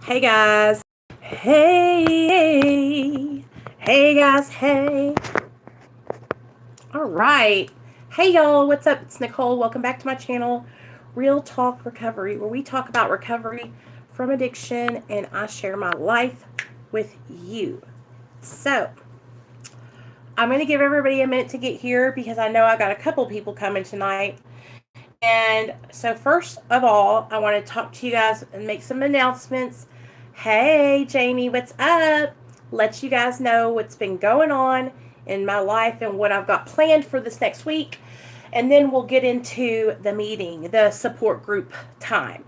Hey guys. Hey. Hey guys. Hey. All right. Hey y'all. What's up? It's Nicole. Welcome back to my channel, Real Talk Recovery, where we talk about recovery from addiction and I share my life with you. So, I'm going to give everybody a minute to get here because I know I got a couple people coming tonight. And so, first of all, I want to talk to you guys and make some announcements. Hey, Jamie, what's up? Let you guys know what's been going on in my life and what I've got planned for this next week. And then we'll get into the meeting, the support group time.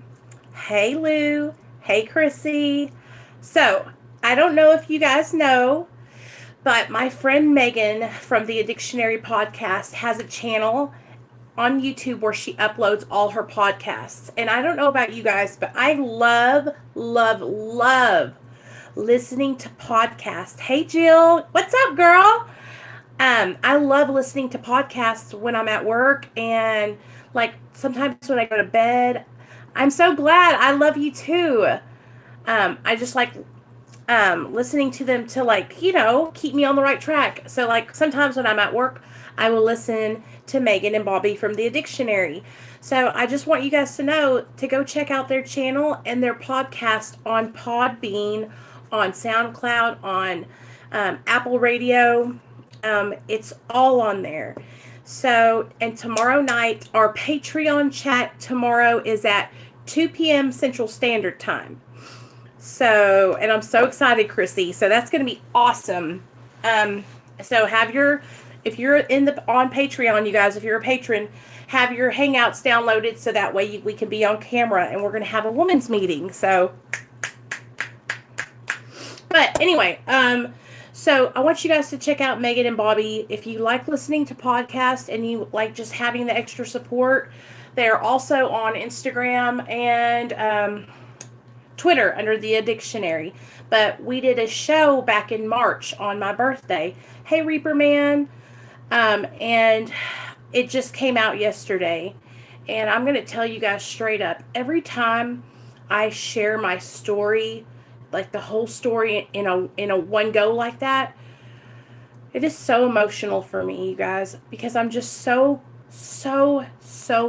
Hey, Lou. Hey, Krissy. So, I don't know if you guys know, but my friend Megan from the Addictionary podcast has a channel on YouTube where she uploads all her podcasts. And I don't know about you guys, but I love listening to podcasts. Hey Jill, what's up, girl? I love listening to podcasts when I'm at work and like sometimes when I go to bed. I'm so glad. I love you too. I just like listening to them to keep me on the right track. So like sometimes when I'm at work, I will listen to Megan and Bobby from the Addictionary. So I just want you guys to know to go check out their channel and their podcast on Podbean, on SoundCloud, on Apple Radio. It's all on there. So, and tomorrow night, our Patreon chat tomorrow is at 2 p.m. Central Standard Time. So, and I'm so excited, Krissy. So that's going to be awesome. So if you're on Patreon, you guys, if you're a patron, have your Hangouts downloaded so that way we can be on camera and we're going to have a women's meeting. So, but anyway, so I want you guys to check out Megan and Bobby. If you like listening to podcasts and you like just having the extra support, they're also on Instagram and Twitter under the Addictionary. But we did a show back in March on my birthday. Hey, Reaper Man. And it just came out yesterday. And I'm going to tell you guys straight up, every time I share my story, like the whole story in a one go like that, it is so emotional for me, you guys, because I'm just so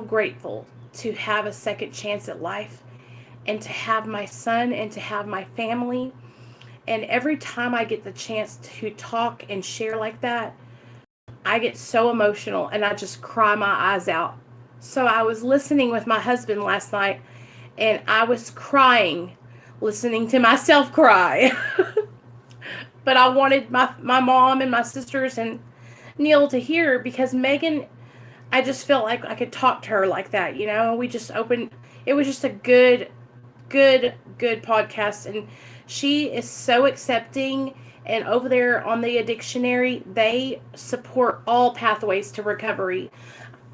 grateful to have a second chance at life and to have my son and to have my family. And every time I get the chance to talk and share like that, I get so emotional and I just cry my eyes out. So I was listening with my husband last night and I was crying, listening to myself cry. But I wanted my mom and my sisters and Neil to hear because Megan, I just felt like I could talk to her like that, you know? We just opened, it was just a good podcast, and she is so accepting. And over there on the Addictionary, they support all pathways to recovery,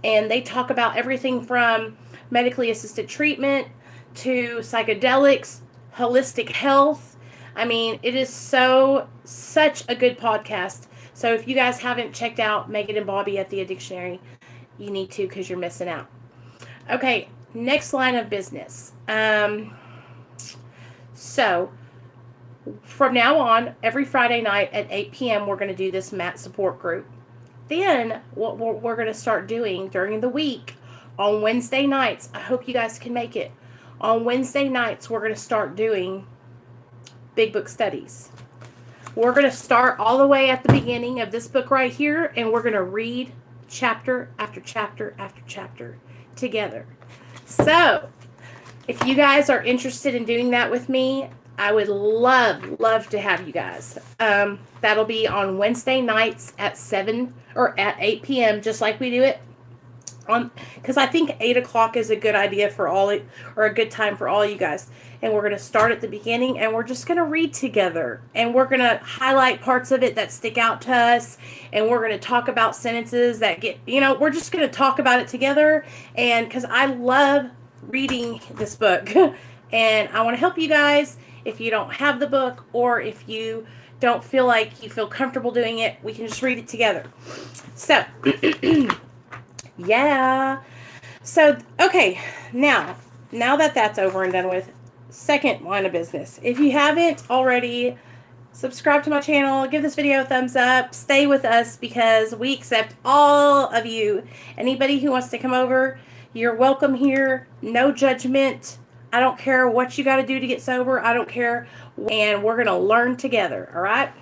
and they talk about everything from medically assisted treatment to psychedelics, holistic health. I mean, it is such a good podcast. So if you guys haven't checked out Megan and Bobby at the Addictionary, you need to because you're missing out. Okay, next line of business. So, from now on, every Friday night at 8 p.m., we're going to do this MAT support group. Then, what we're going to start doing during the week, on Wednesday nights, I hope you guys can make it. On Wednesday nights, we're going to start doing big book studies. We're going to start all the way at the beginning of this book right here, and we're going to read chapter after chapter after chapter together. So, if you guys are interested in doing that with me, I would love to have you guys. That'll be on Wednesday nights at 7 or at 8 p.m. just like we do it. Because I think 8 o'clock is a good idea for all, or a good time for all you guys. And we're going to start at the beginning and we're just going to read together. And we're going to highlight parts of it that stick out to us. And we're going to talk about sentences that get, we're just going to talk about it together. And because I love reading this book. And I want to help you guys. If you don't have the book or if you don't feel like you feel comfortable doing it, we can just read it together. So, yeah. So, okay. Now, now that that's over and done with, second line of business. If you haven't already, subscribe to my channel, give this video a thumbs up, stay with us because we accept all of you. Anybody who wants to come over, you're welcome here. No judgment. I don't care what you got to do to get sober. I don't care. And we're going to learn together, all right?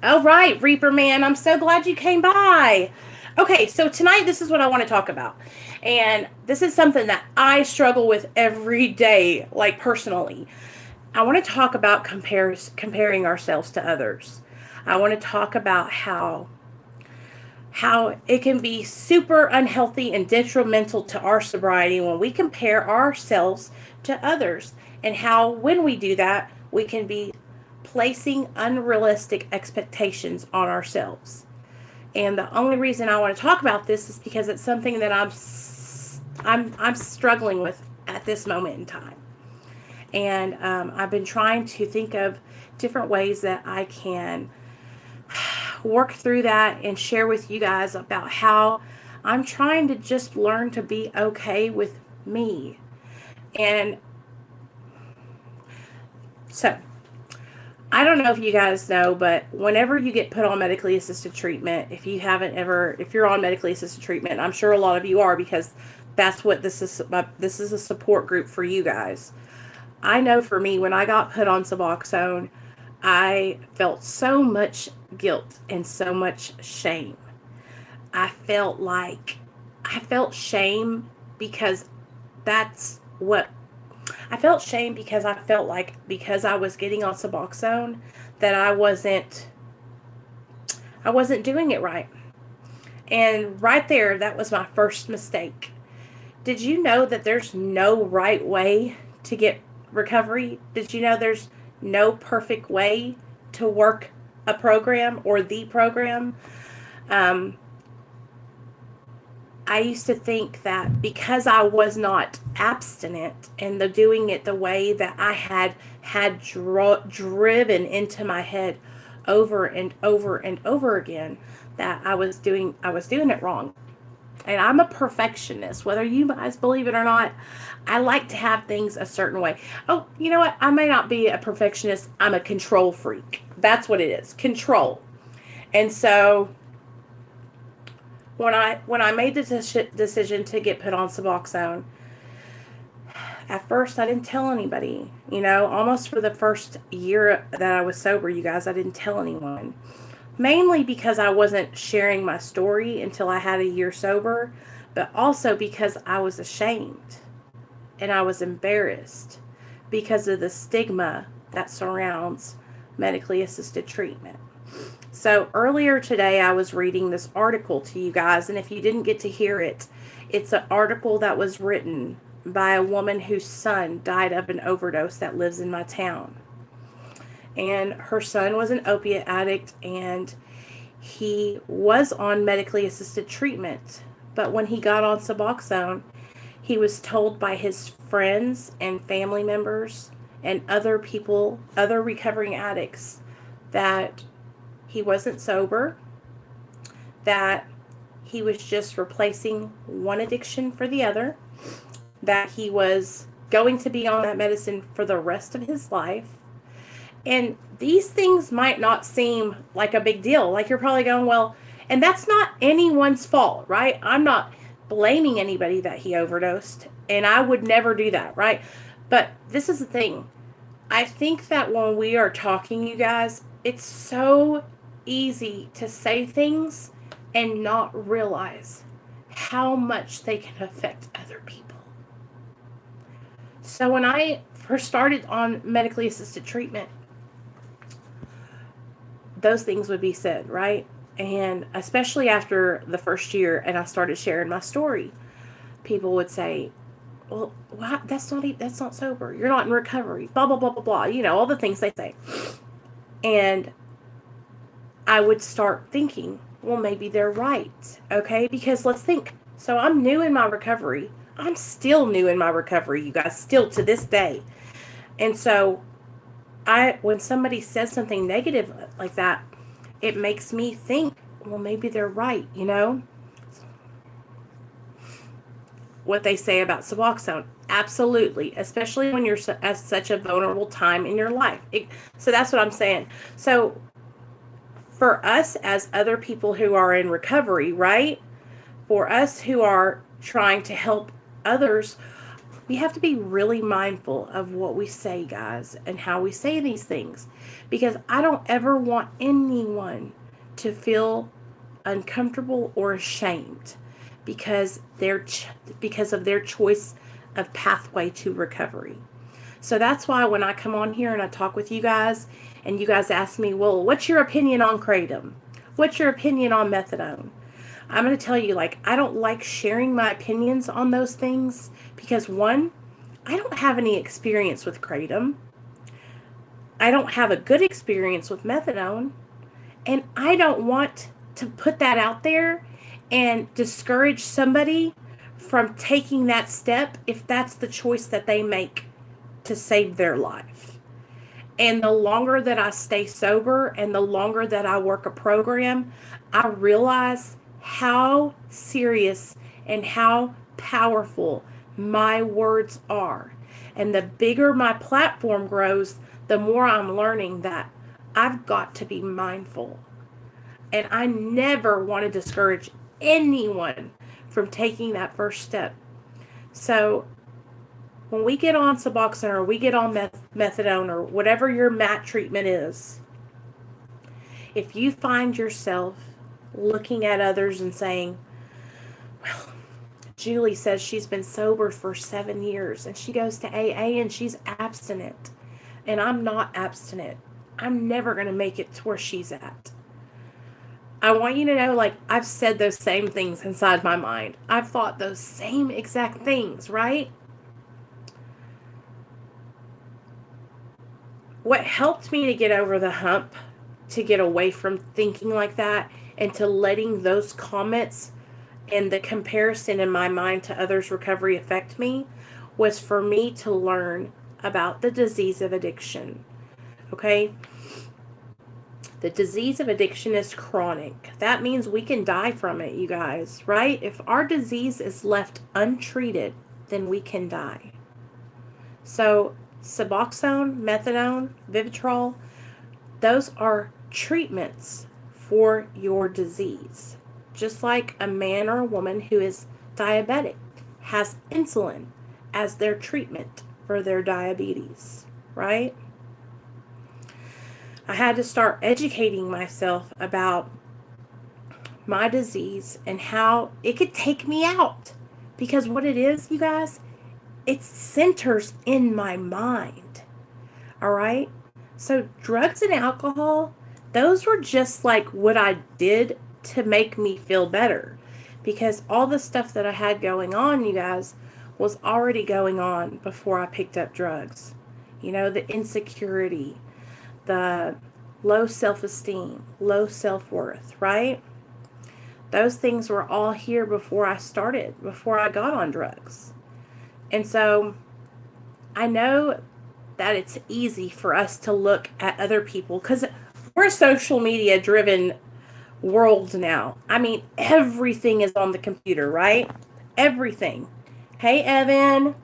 All right, Reaper Man, I'm so glad you came by. Okay, so tonight this is what I want to talk about. And this is something that I struggle with every day, like personally. I want to talk about comparing ourselves to others. I want to talk about how it can be super unhealthy and detrimental to our sobriety when we compare ourselves to others, and how when we do that, we can be placing unrealistic expectations on ourselves. And the only reason I want to talk about this is because it's something that I'm struggling with at this moment in time. And I've been trying to think of different ways that I can work through that and share with you guys about how I'm trying to just learn to be okay with me. And so, I don't know if you guys know, but whenever you get put on medically assisted treatment, if you're on medically assisted treatment, I'm sure a lot of you are, because that's what this is. This is a support group for you guys. I know for me, when I got put on Suboxone, I felt so much guilt and so much shame. I felt shame because I felt shame because I felt like because I was getting on Suboxone that I wasn't doing it right. And right there, that was my first mistake. Did you know that there's no right way to get recovery? Did you know there's no perfect way to work a program or the program? I used to think that because I was not abstinent and doing it the way that I had driven into my head over and over and over again, that I was doing it wrong. And I'm a perfectionist, whether you guys believe it or not. I like to have things a certain way. Oh, you know what? I may not be a perfectionist. I'm a control freak. That's what it is. Control. And so when I made the decision to get put on Suboxone, at first I didn't tell anybody. Almost for the first year that I was sober, you guys, I didn't tell anyone. Mainly because I wasn't sharing my story until I had a year sober, but also because I was ashamed and I was embarrassed because of the stigma that surrounds medically assisted treatment. So earlier today, I was reading this article to you guys, and if you didn't get to hear it, it's an article that was written by a woman whose son died of an overdose that lives in my town. And her son was an opiate addict, and he was on medically assisted treatment. But when he got on Suboxone, he was told by his friends and family members and other people, other recovering addicts, that he wasn't sober, that he was just replacing one addiction for the other, that he was going to be on that medicine for the rest of his life. And these things might not seem like a big deal. Like, you're probably going, well, and that's not anyone's fault, right? I'm not blaming anybody that he overdosed, and I would never do that, right? But this is the thing. I think that when we are talking, you guys, it's so easy to say things and not realize how much they can affect other people. So when I first started on medically assisted treatment, those things would be said, right? And especially after the first year and I started sharing my story, people would say, well, that's not sober. You're not in recovery. Blah, blah, blah, blah, blah. All the things they say. And I would start thinking, well, maybe they're right. Okay? Because let's think. So I'm new in my recovery. I'm still new in my recovery, you guys, still to this day. And so when somebody says something negative like that, it makes me think, well, maybe they're right, What they say about Suboxone. Absolutely, especially when you're at such a vulnerable time in your life. So that's what I'm saying. So for us as other people who are in recovery, right? For us who are trying to help others, we have to be really mindful of what we say, guys, and how we say these things. Because I don't ever want anyone to feel uncomfortable or ashamed because because of their choice of pathway to recovery. So that's why when I come on here and I talk with you guys and you guys ask me, well, what's your opinion on kratom? What's your opinion on methadone? I'm going to tell you, like, I don't like sharing my opinions on those things because, one, I don't have any experience with kratom. I don't have a good experience with methadone. And I don't want to put that out there and discourage somebody from taking that step if that's the choice that they make to save their life. And the longer that I stay sober and the longer that I work a program, I realize how serious and how powerful my words are. And the bigger my platform grows, the more I'm learning that I've got to be mindful. And I never want to discourage anyone from taking that first step. So when we get on Suboxone or we get on methadone or whatever your MAT treatment is, if you find yourself looking at others and saying, well, Julie says she's been sober for 7 years and she goes to AA and she's abstinent and I'm not abstinent. I'm never going to make it to where she's at. I want you to know, like, I've said those same things inside my mind. I've thought those same exact things, right? What helped me to get over the hump, to get away from thinking like that, and to letting those comments and the comparison in my mind to others' recovery affect me, was for me to learn about the disease of addiction. Okay? The disease of addiction is chronic. That means we can die from it, you guys, right? If our disease is left untreated, then we can die. So, Suboxone, methadone, Vivitrol, those are treatments for your disease. Just like a man or a woman who is diabetic has insulin as their treatment for their diabetes, right? I had to start educating myself about my disease and how it could take me out. Because what it is, you guys, it centers in my mind. All right? So drugs and alcohol, those were just like what I did to make me feel better. Because all the stuff that I had going on, you guys, was already going on before I picked up drugs. You know, the insecurity, the low self-esteem, low self-worth, right? Those things were all here before I got on drugs. And so I know that it's easy for us to look at other people because we're a social media driven world now. I mean, everything is on the computer, right? Everything. Hey, Evan.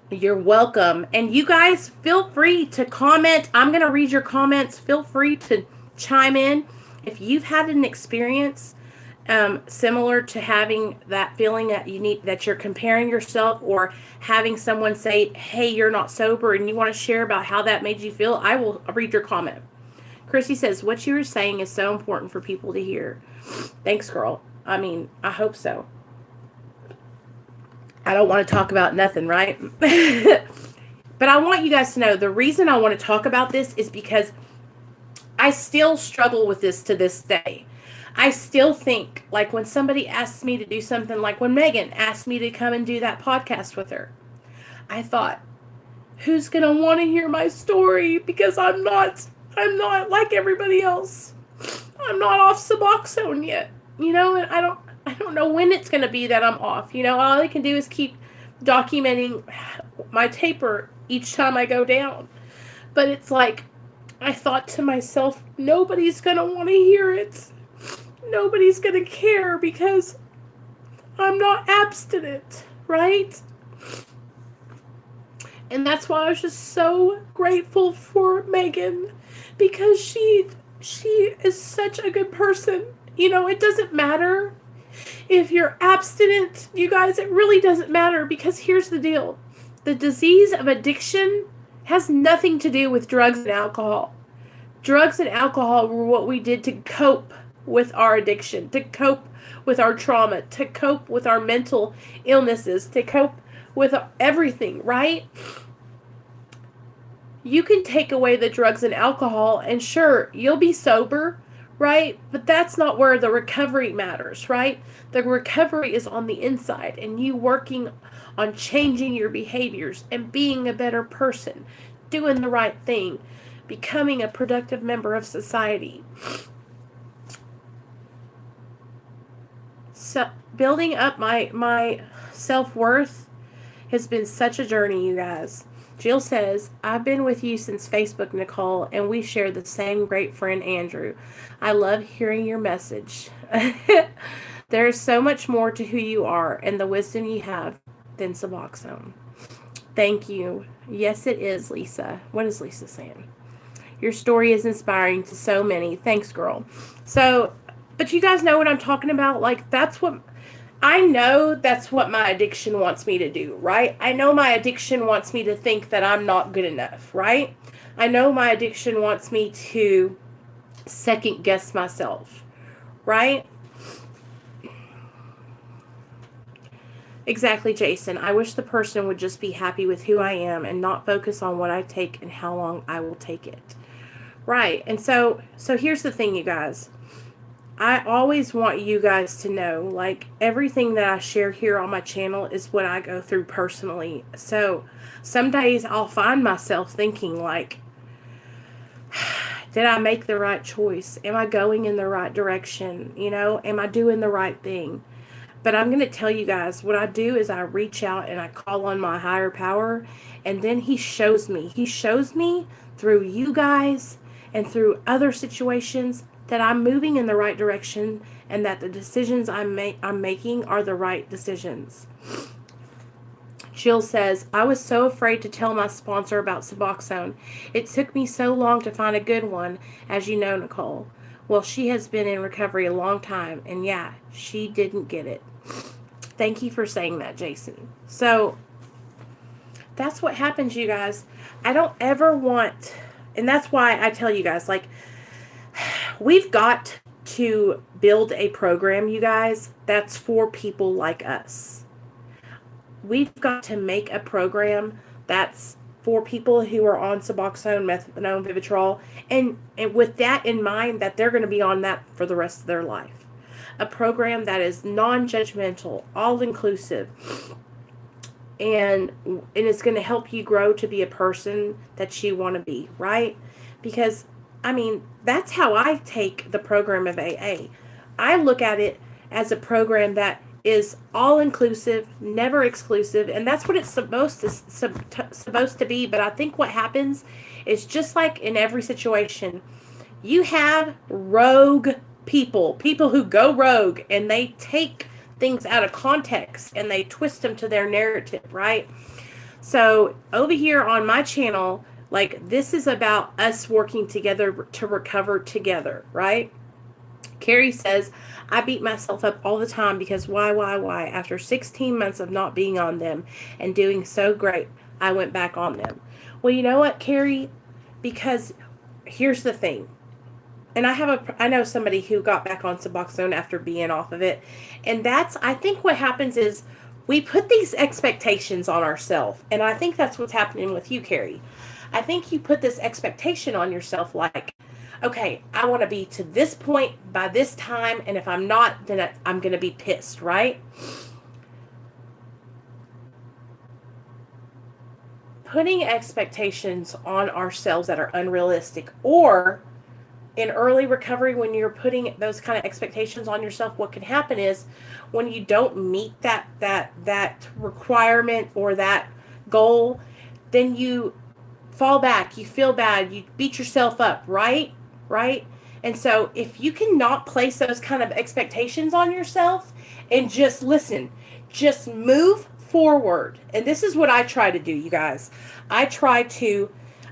You're welcome. And you guys, feel free to comment. I'm going to read your comments. Feel free to chime in. If you've had an experience similar to having that feeling that you're comparing yourself, or having someone say, hey, you're not sober, and you want to share about how that made you feel, I will read your comment. Krissy says, what you were saying is so important for people to hear. Thanks, girl. I mean, I hope so. I don't want to talk about nothing, right? But I want you guys to know the reason I want to talk about this is because I still struggle with this to this day. I still think, like, when somebody asks me to do something, like when Megan asked me to come and do that podcast with her, I thought, who's going to want to hear my story? Because I'm not like everybody else. I'm not off Suboxone yet, you know, and I don't know when it's going to be that I'm off. You know, all I can do is keep documenting my taper each time I go down. But it's like, I thought to myself, nobody's going to want to hear it. Nobody's going to care because I'm not abstinent, right? And that's why I was just so grateful for Megan, because she is such a good person. You know, it doesn't matter if you're abstinent, you guys, it really doesn't matter, because here's the deal. The disease of addiction has nothing to do with drugs and alcohol. Drugs and alcohol were what we did to cope with our addiction, to cope with our trauma, to cope with our mental illnesses, to cope with everything, right? You can take away the drugs and alcohol, and sure, you'll be sober, right? But that's not where the recovery matters, right? The recovery is on the inside, and you working on changing your behaviors and being a better person, doing the right thing, becoming a productive member of society. So building up my self-worth has been such a journey, you guys. Jill says, I've been with you since Facebook, Nicole, and we share the same great friend, Andrew. I love hearing your message. There is so much more to who you are and the wisdom you have than Suboxone. Thank you. Yes, it is, Lisa. What is Lisa saying? Your story is inspiring to so many. Thanks, girl. So, but you guys know what I'm talking about? Like, that's what... I know that's what my addiction wants me to do, right? I know my addiction wants me to think that I'm not good enough, right? I know my addiction wants me to second guess myself, right? Exactly, Jason. I wish the person would just be happy with who I am and not focus on what I take and how long I will take it. Right. And so here's the thing, you guys. I always want you guys to know, like, everything that I share here on my channel is what I go through personally. So some days I'll find myself thinking, like, did I make the right choice? Am I going in the right direction? You know, am I doing the right thing? But I'm going to tell you guys, what I do is I reach out and I call on my higher power, and then he shows me. He shows me through you guys and through other situations that I'm moving in the right direction and that the decisions I'm making are the right decisions. Jill says, I was so afraid to tell my sponsor about Suboxone. It took me so long to find a good one, as you know, Nicole. Well, she has been in recovery a long time, and yeah, she didn't get it. Thank you for saying that, Jason. So, that's what happens, you guys. I don't ever want, and that's why I tell you guys, like, we've got to build a program, you guys, that's for people like us. We've got to make a program that's for people who are on Suboxone, methadone, Vivitrol, and with that in mind, that they're going to be on that for the rest of their life. A program that is non-judgmental, all-inclusive, and it's going to help you grow to be a person that you want to be, right? Because I mean, that's how I take the program of AA. I look at it as a program that is all-inclusive, never exclusive, and that's what it's supposed to be. But I think what happens is, just like in every situation, you have rogue people who go rogue, and they take things out of context, and they twist them to their narrative, right? So over here on my channel, like, this is about us working together to recover together, right? Carrie says, I beat myself up all the time because why? After 16 months of not being on them and doing so great, I went back on them. Well, you know what, Carrie? Because here's the thing. And I know somebody who got back on Suboxone after being off of it. And I think what happens is we put these expectations on ourselves. And I think that's what's happening with you, Carrie. I think you put this expectation on yourself, like, okay, I want to be to this point by this time, and if I'm not, then I'm going to be pissed, right? Putting expectations on ourselves that are unrealistic, or in early recovery, when you're putting those kind of expectations on yourself, what can happen is when you don't meet that requirement or that goal, then you fall back, you feel bad, you beat yourself up, right? And so if you cannot place those kind of expectations on yourself and just listen, just move forward. And this is what I try to do, you guys. I try to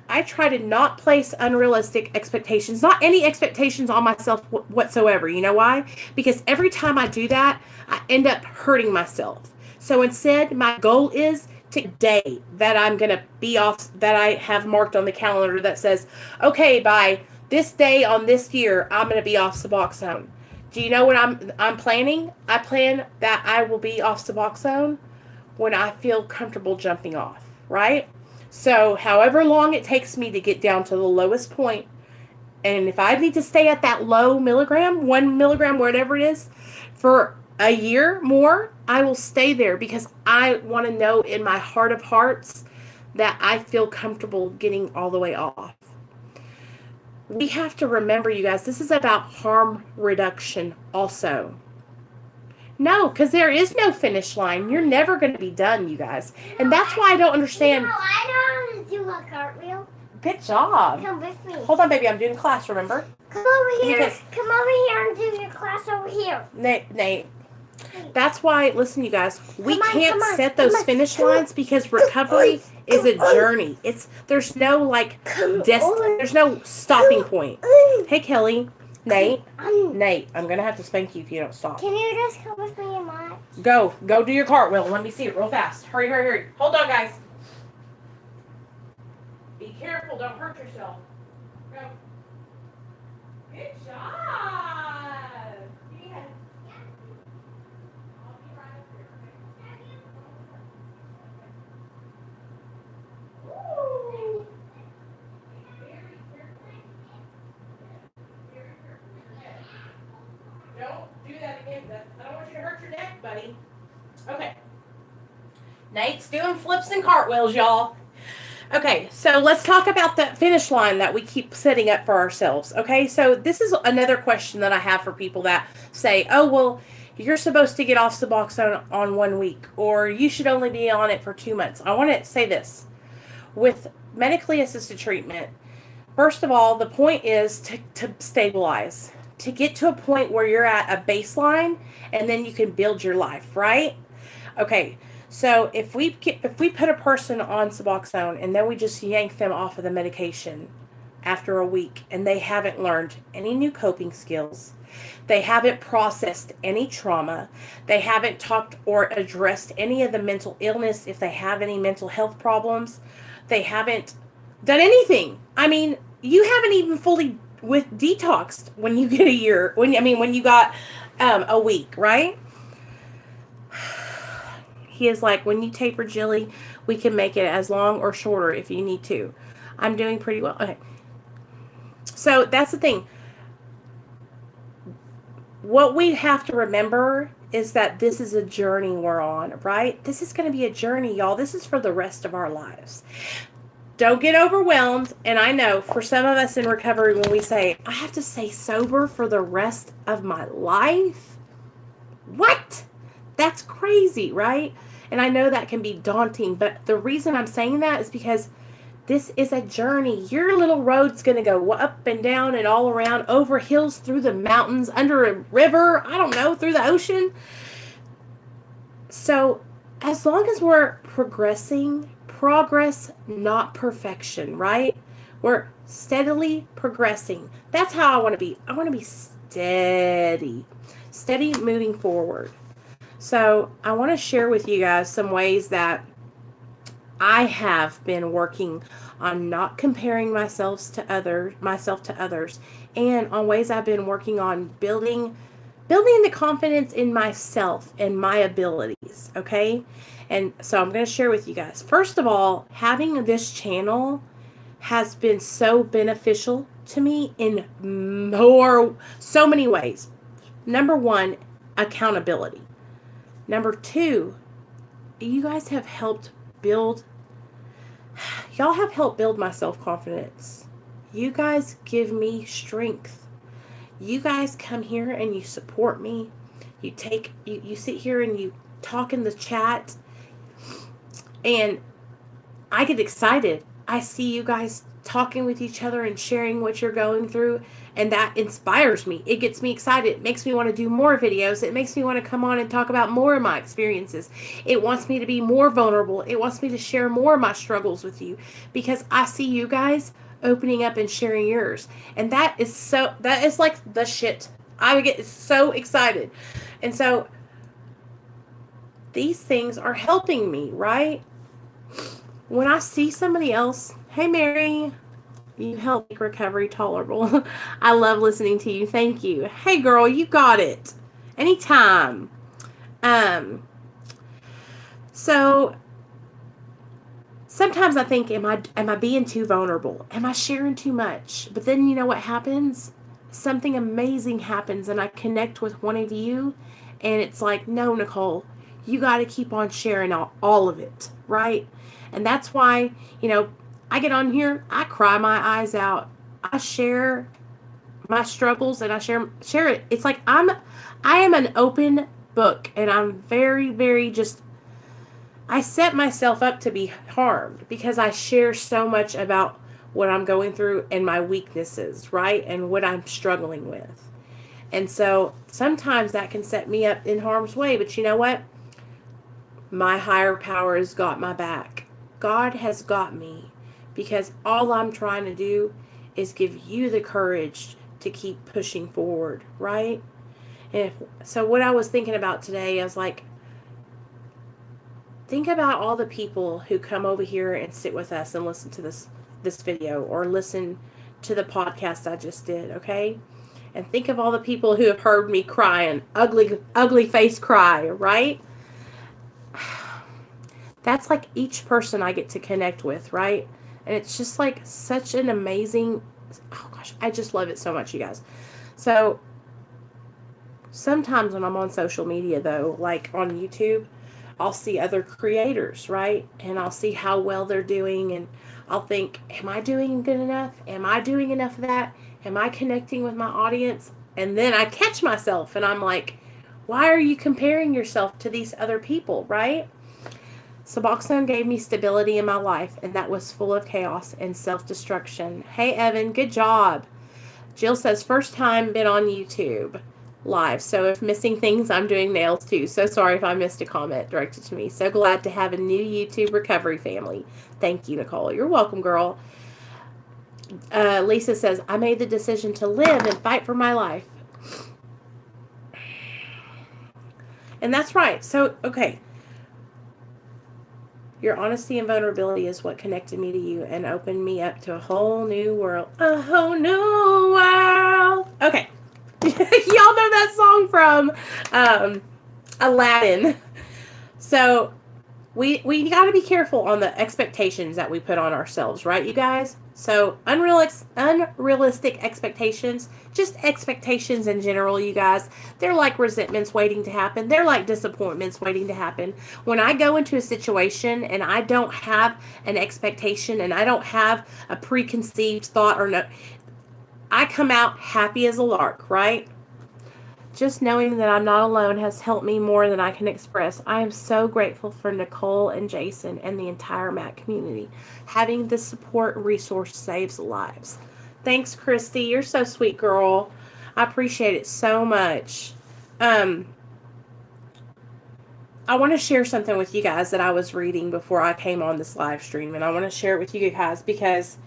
not place unrealistic expectations, not any expectations on myself whatsoever. You know why? Because every time I do that, I end up hurting myself. So instead, my goal is to day that I'm going to be off, that I have marked on the calendar that says, okay, by this day on this year, I'm going to be off Suboxone. Do you know what I'm planning? I plan that I will be off Suboxone when I feel comfortable jumping off, right? So however long it takes me to get down to the lowest point, and if I need to stay at that low milligram, 1 milligram, whatever it is, for a year more, I will stay there because I want to know in my heart of hearts that I feel comfortable getting all the way off. We have to remember, you guys, this is about harm reduction also. No, because there is no finish line. You're never going to be done, you guys. And that's why I don't understand. I know how to do a cartwheel. Good job. Come with me. Hold on, baby. I'm doing class, remember? Come over here. Come over here and do your class over here. Nate. That's why, listen, you guys, we can't set those finish lines because recovery is a journey. There's no there's no stopping point. Hey, Kelly, Nate, I'm gonna have to spank you if you don't stop. Can you just come with me and watch? Go do your cartwheel. Let me see it real fast. Hurry. Hold on, guys. Be careful, don't hurt yourself. Go. Good job. Don't do that again. I don't want you to hurt your neck, buddy. Okay. Nate's doing flips and cartwheels, y'all. Okay, so let's talk about the finish line that we keep setting up for ourselves. Okay, so this is another question that I have for people that say, oh, well, you're supposed to get off Suboxone on 1 week, or you should only be on it for 2 months. I want to say this. With medically assisted treatment, first of all, the point is to stabilize, to get to a point where you're at a baseline, and then you can build your life, right? Okay, so if we put a person on Suboxone and then we just yank them off of the medication after a week, and they haven't learned any new coping skills, they haven't processed any trauma, they haven't talked or addressed any of the mental illness, if they have any mental health problems, they haven't done anything. I mean, you haven't even fully detoxed when you get a year. When you got a week, right? He is like, when you taper Jilly, we can make it as long or shorter if you need to. I'm doing pretty well. Okay. So that's the thing. What we have to remember is that this is a journey we're on, right? This is going to be a journey, y'all. This is for the rest of our lives. Don't get overwhelmed. And I know for some of us in recovery, when we say, I have to stay sober for the rest of my life. What? That's crazy, right? And I know that can be daunting, but the reason I'm saying that is because this is a journey. Your little road's going to go up and down and all around, over hills, through the mountains, under a river, I don't know, through the ocean. So as long as we're progressing, progress, not perfection, right? We're steadily progressing. That's how I want to be. I want to be steady moving forward. So I want to share with you guys some ways that I have been working on not comparing myself to others, and on ways I've been working on building the confidence in myself and my abilities, okay? And so I'm going to share with you guys. First of all, having this channel has been so beneficial to me in so many ways. Number one, accountability. Number two, you guys have helped build my self-confidence. You guys give me strength. You guys come here and you support me. You sit here and you talk in the chat, and I get excited. I see you guys talking with each other and sharing what you're going through. And that inspires me. It gets me excited. It makes me want to do more videos. It makes me want to come on and talk about more of my experiences. It wants me to be more vulnerable. It wants me to share more of my struggles with you, because I see you guys opening up and sharing yours. And that is like the shit. I would get so excited. And so these things are helping me, right? When I see somebody else, hey Mary, you help make recovery tolerable. I love listening to you. Thank you. Hey girl, you got it. Anytime. So sometimes I think, am I being too vulnerable? Am I sharing too much? But then you know what happens? Something amazing happens, and I connect with one of you, and it's like, no, Nicole, you got to keep on sharing all of it, right? And that's why, I get on here, I cry my eyes out. I share my struggles, and I share it. It's like I am an open book, and I'm very, very I set myself up to be harmed because I share so much about what I'm going through and my weaknesses, right? And what I'm struggling with. And so sometimes that can set me up in harm's way, but you know what? My higher power has got my back. God has got me, because all I'm trying to do is give you the courage to keep pushing forward, right? And so what I was thinking about today, I was like, think about all the people who come over here and sit with us and listen to this video, or listen to the podcast I just did, okay? And think of all the people who have heard me cry, and ugly face cry, right? That's like each person I get to connect with, right? And it's just like such an amazing, oh gosh, I just love it so much, you guys. So sometimes when I'm on social media, though, like on YouTube, I'll see other creators, right? And I'll see how well they're doing, and I'll think, am I doing good enough? Am I doing enough of that? Am I connecting with my audience? And then I catch myself, and I'm like, why are you comparing yourself to these other people, right? Suboxone gave me stability in my life, and that was full of chaos and self-destruction. Hey, Evan, good job. Jill says, first time been on YouTube live, so if missing things, I'm doing nails too. So sorry if I missed a comment directed to me. So glad to have a new YouTube recovery family. Thank you, Nicole. You're welcome, girl. Lisa says, I made the decision to live and fight for my life. And that's right. So, okay. Your honesty and vulnerability is what connected me to you and opened me up to a whole new world. A whole new world. Okay. Y'all know that song from Aladdin. So we got to be careful on the expectations that we put on ourselves, right, you guys? So unrealistic expectations, just expectations in general, you guys, they're like resentments waiting to happen. They're like disappointments waiting to happen. When I go into a situation and I don't have an expectation and I don't have a preconceived thought or no, I come out happy as a lark, right? Just knowing that I'm not alone has helped me more than I can express. I am so grateful for Nicole and Jason and the entire MAT community. Having this support resource saves lives. Thanks, Krissy. You're so sweet, girl. I appreciate it so much. I want to share something with you guys that I was reading before I came on this live stream, and I want to share it with you guys because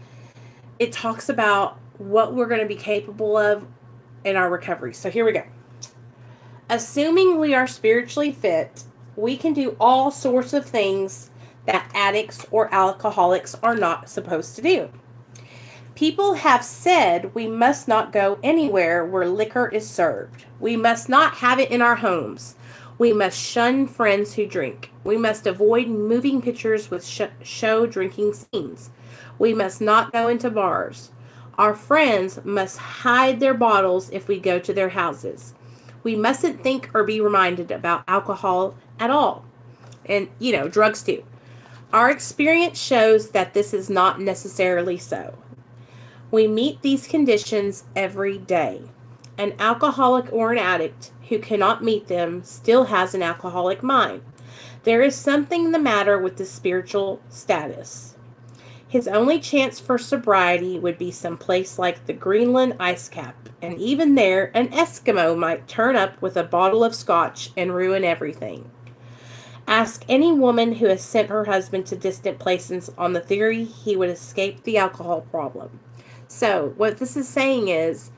it talks about what we're going to be capable of in our recovery. So here we go. Assuming we are spiritually fit, we can do all sorts of things that addicts or alcoholics are not supposed to do. People have said we must not go anywhere where liquor is served. We must not have it in our homes. We must shun friends who drink. We must avoid moving pictures with show drinking scenes. We must not go into bars. Our friends must hide their bottles if we go to their houses. We mustn't think or be reminded about alcohol at all. And, drugs too. Our experience shows that this is not necessarily so. We meet these conditions every day. An alcoholic or an addict who cannot meet them still has an alcoholic mind. There is something the matter with the spiritual status. His only chance for sobriety would be someplace like the Greenland ice cap, and even there, an Eskimo might turn up with a bottle of scotch and ruin everything. Ask any woman who has sent her husband to distant places on the theory he would escape the alcohol problem. So, what this is saying is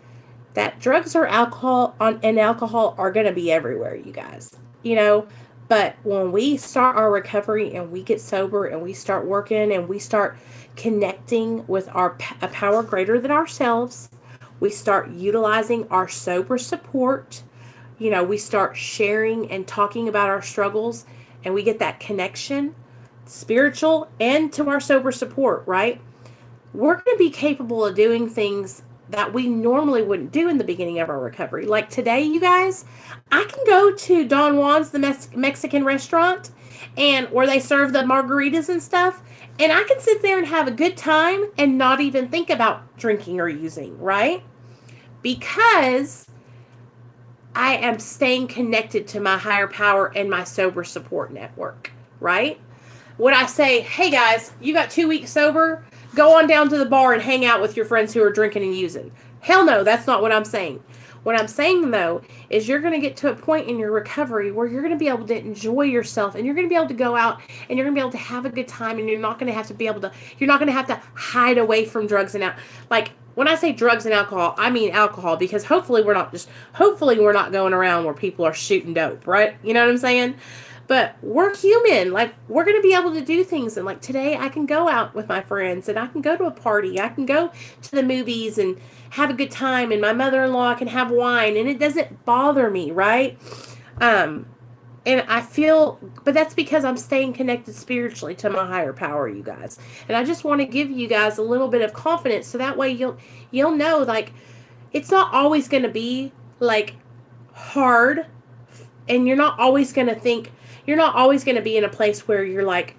that drugs or alcohol are going to be everywhere, you guys. You know, but when we start our recovery and we get sober and we start working and we start connecting with a power greater than ourselves, we start utilizing our sober support. You know, we start sharing and talking about our struggles, and we get that connection, spiritual and to our sober support, right? We're going to be capable of doing things that we normally wouldn't do in the beginning of our recovery. Like today, you guys, I can go to Don Juan's, the Mexican restaurant, and where they serve the margaritas and stuff, and I can sit there and have a good time and not even think about drinking or using, right? Because I am staying connected to my higher power and my sober support network, right? Would I say, hey guys, you got 2 weeks sober? Go on down to the bar and hang out with your friends who are drinking and using. Hell no, that's not what I'm saying. What I'm saying, though, is you're going to get to a point in your recovery where you're going to be able to enjoy yourself, and you're going to be able to go out and you're going to be able to have a good time, and you're not going to have to hide away from drugs and like, when I say drugs and alcohol, I mean alcohol, because hopefully we're not going around where people are shooting dope, right? You know what I'm saying? But we're human. Like, we're going to be able to do things. And like today, I can go out with my friends and I can go to a party. I can go to the movies and have a good time. And my mother-in-law can have wine and it doesn't bother me, right? And I feel, but that's because I'm staying connected spiritually to my higher power, you guys. And I just want to give you guys a little bit of confidence, so that way you'll know, like, it's not always going to be like hard, and you're not always going to be in a place where you're like,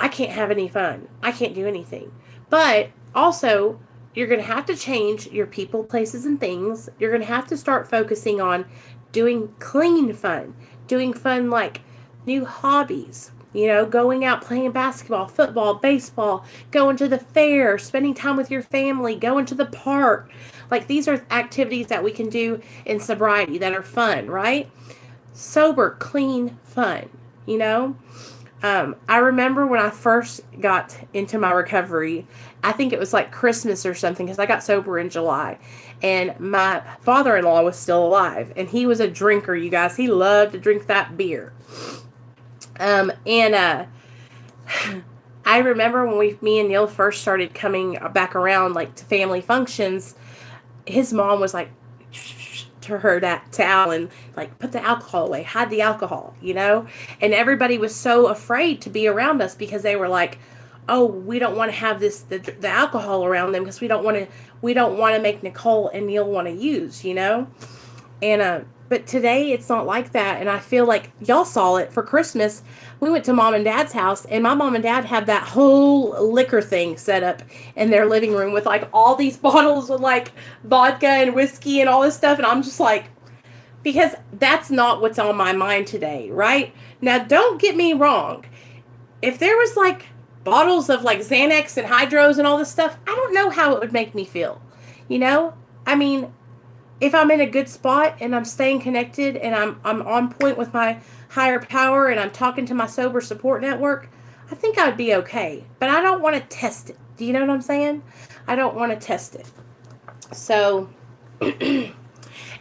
I can't have any fun. I can't do anything. But also, you're going to have to change your people, places, and things. You're going to have to start focusing on doing clean fun. Doing fun like new hobbies, you know, going out playing basketball, football, baseball, going to the fair, spending time with your family, going to the park. Like, these are activities that we can do in sobriety that are fun, right? Sober, clean, fun, you know? I remember when I first got into my recovery, I think it was like Christmas or something, because I got sober in July. And my father-in-law was still alive. And he was a drinker, you guys. He loved to drink that beer. I remember when me and Neil first started coming back around, like, to family functions, his mom was like, to Alan, like, put the alcohol away, hide the alcohol, you know? And everybody was so afraid to be around us because they were like, oh, we don't want to have the alcohol around them because we don't want to make Nicole and Neil want to use, you know? And but today it's not like that, and I feel like y'all saw it for Christmas. We went to Mom and Dad's house, and my mom and dad had that whole liquor thing set up in their living room with like all these bottles with like vodka and whiskey and all this stuff, and I'm just like, because that's not what's on my mind today, right? Now, don't get me wrong. If there was like bottles of like Xanax and Hydros and all this stuff, I don't know how it would make me feel. You know? I mean, if I'm in a good spot and I'm staying connected and I'm on point with my higher power and I'm talking to my sober support network, I think I'd be okay. But I don't want to test it. Do you know what I'm saying? I don't want to test it. So,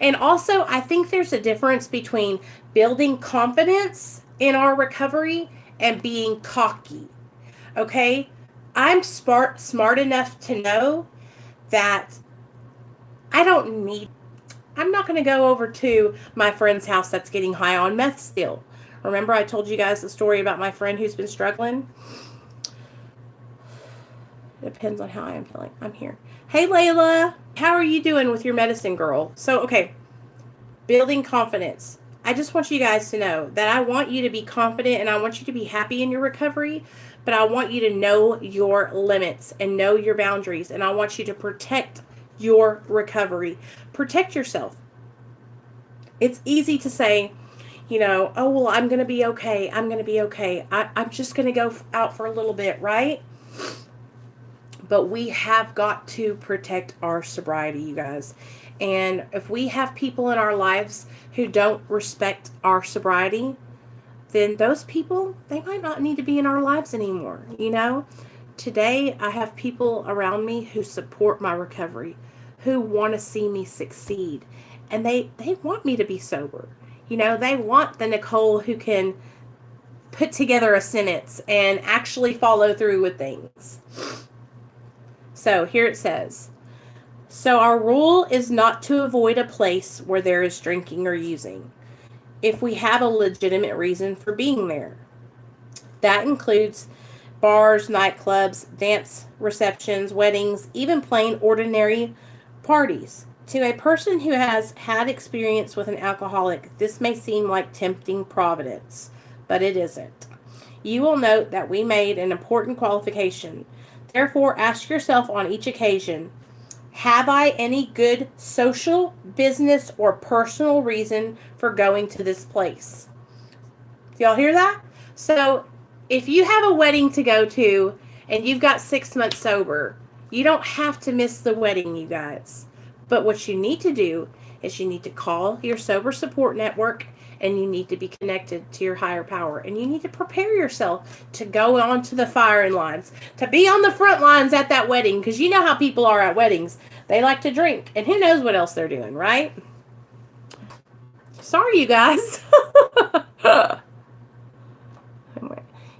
and also, I think there's a difference between building confidence in our recovery and being cocky. Okay? I'm smart enough to know that I'm not going to go over to my friend's house that's getting high on meth still. Remember I told you guys the story about my friend who's been struggling? It depends on how I am feeling. I'm here. Hey, Layla. How are you doing with your medicine, girl? So, okay. Building confidence. I just want you guys to know that I want you to be confident and I want you to be happy in your recovery, but I want you to know your limits and know your boundaries, and I want you to protect your recovery. Protect yourself. It's easy to say, you know, oh, well, I'm going to be okay. I'm going to be okay. I'm just going to go out for a little bit, right? But we have got to protect our sobriety, you guys. And if we have people in our lives who don't respect our sobriety, then those people, they might not need to be in our lives anymore, you know? Today, I have people around me who support my recovery, who want to see me succeed, and they want me to be sober. You know, they want the Nicole who can put together a sentence and actually follow through with things. So here it says, so our rule is not to avoid a place where there is drinking or using, if we have a legitimate reason for being there. That includes bars, nightclubs, dance receptions, weddings, even plain ordinary parties. To a person who has had experience with an alcoholic, this may seem like tempting providence, but it isn't. You will note that we made an important qualification. Therefore, ask yourself on each occasion, have I any good social, business, or personal reason for going to this place? Do y'all hear that? So, if you have a wedding to go to and you've got 6 months sober, you don't have to miss the wedding, you guys. But what you need to do is you need to call your sober support network, and you need to be connected to your higher power, and you need to prepare yourself to go on to the firing lines, to be on the front lines at that wedding, because you know how people are at weddings. They like to drink, and who knows what else they're doing, right? Sorry, you guys.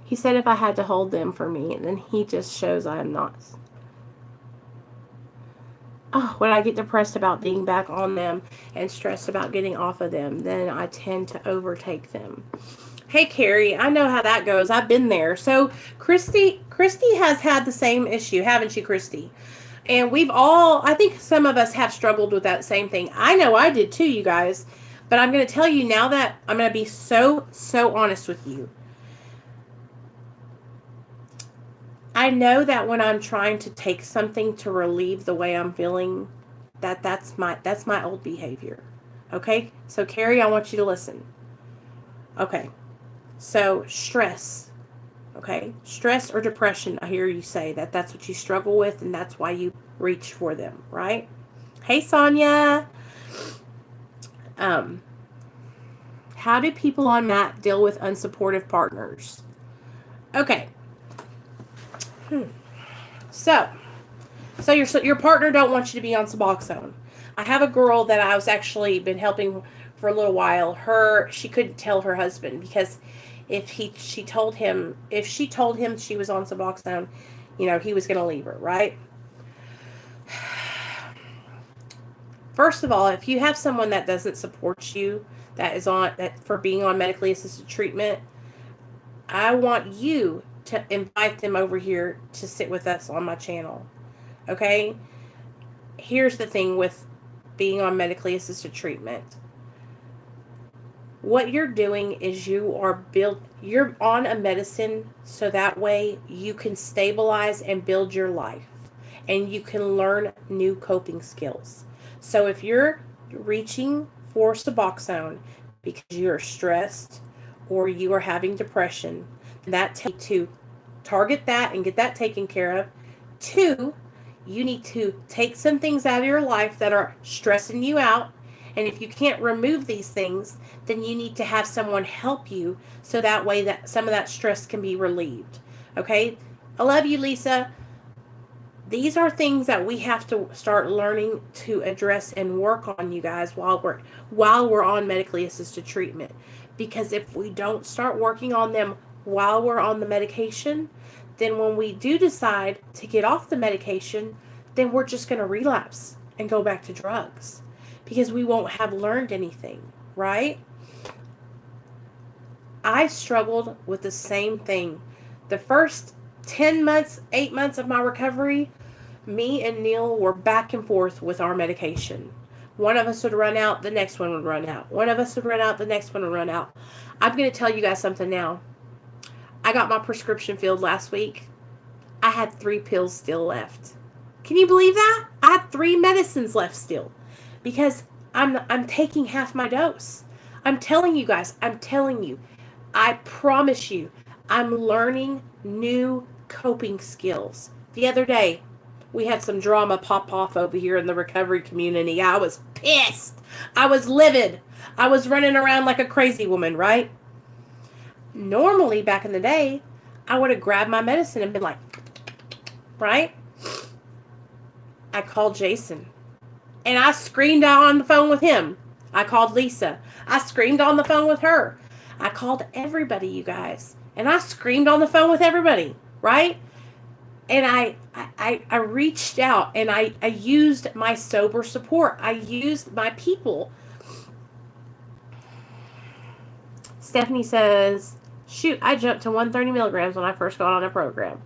He said if I had to hold them for me, and then he just shows I am not. Oh, when I get depressed about being back on them and stressed about getting off of them, then I tend to overtake them. Hey, Carrie, I know how that goes. I've been there. So, Krissy has had the same issue, haven't you, Krissy? And we've all, I think some of us have struggled with that same thing. I know I did too, you guys. But I'm going to tell you now that I'm going to be so honest with you. I know that when I'm trying to take something to relieve the way I'm feeling, that's my old behavior. Okay? So Carrie, I want you to listen. Okay. So stress. Okay? Stress or depression, I hear you say that's what you struggle with, and that's why you reach for them, right? Hey, Sonia. How do people on MAT deal with unsupportive partners? Okay. So your partner don't want you to be on Suboxone. I have a girl that I was actually been helping for a little while. She couldn't tell her husband because if she told him she was on Suboxone, you know, he was going to leave her, right? First of all, if you have someone that doesn't support you, for being on medically assisted treatment, I want you to invite them over here to sit with us on my channel. Okay? Here's the thing with being on medically assisted treatment. What you're doing is you're on a medicine so that way you can stabilize and build your life, and you can learn new coping skills. So if you're reaching for Suboxone because you're stressed or you are having depression, that takes to target that and get that taken care of. 2, you need to take some things out of your life that are stressing you out. And if you can't remove these things, then you need to have someone help you so that way that some of that stress can be relieved. Okay? I love you, Lisa. These are things that we have to start learning to address and work on, you guys, while we're on medically assisted treatment. Because if we don't start working on them while we're on the medication, then when we do decide to get off the medication, then we're just going to relapse and go back to drugs because we won't have learned anything, right? I struggled with the same thing. The first 10 months, 8 months of my recovery, me and Neil were back and forth with our medication. One of us would run out, the next one would run out. One of us would run out, the next one would run out. I'm going to tell you guys something now. I got my prescription filled last week. I had 3 pills still left. Can you believe that? I had 3 medicines left still because I'm taking half my dose. I'm telling you guys, I promise you, I'm learning new coping skills. The other day, we had some drama pop off over here in the recovery community. I was pissed. I was livid. I was running around like a crazy woman, right? Normally, back in the day, I would have grabbed my medicine and been like, right? I called Jason. And I screamed out on the phone with him. I called Lisa. I screamed on the phone with her. I called everybody, you guys. And I screamed on the phone with everybody, right? And I reached out and I used my sober support. I used my people. Stephanie says, shoot, I jumped to 130 milligrams when I first got on a program.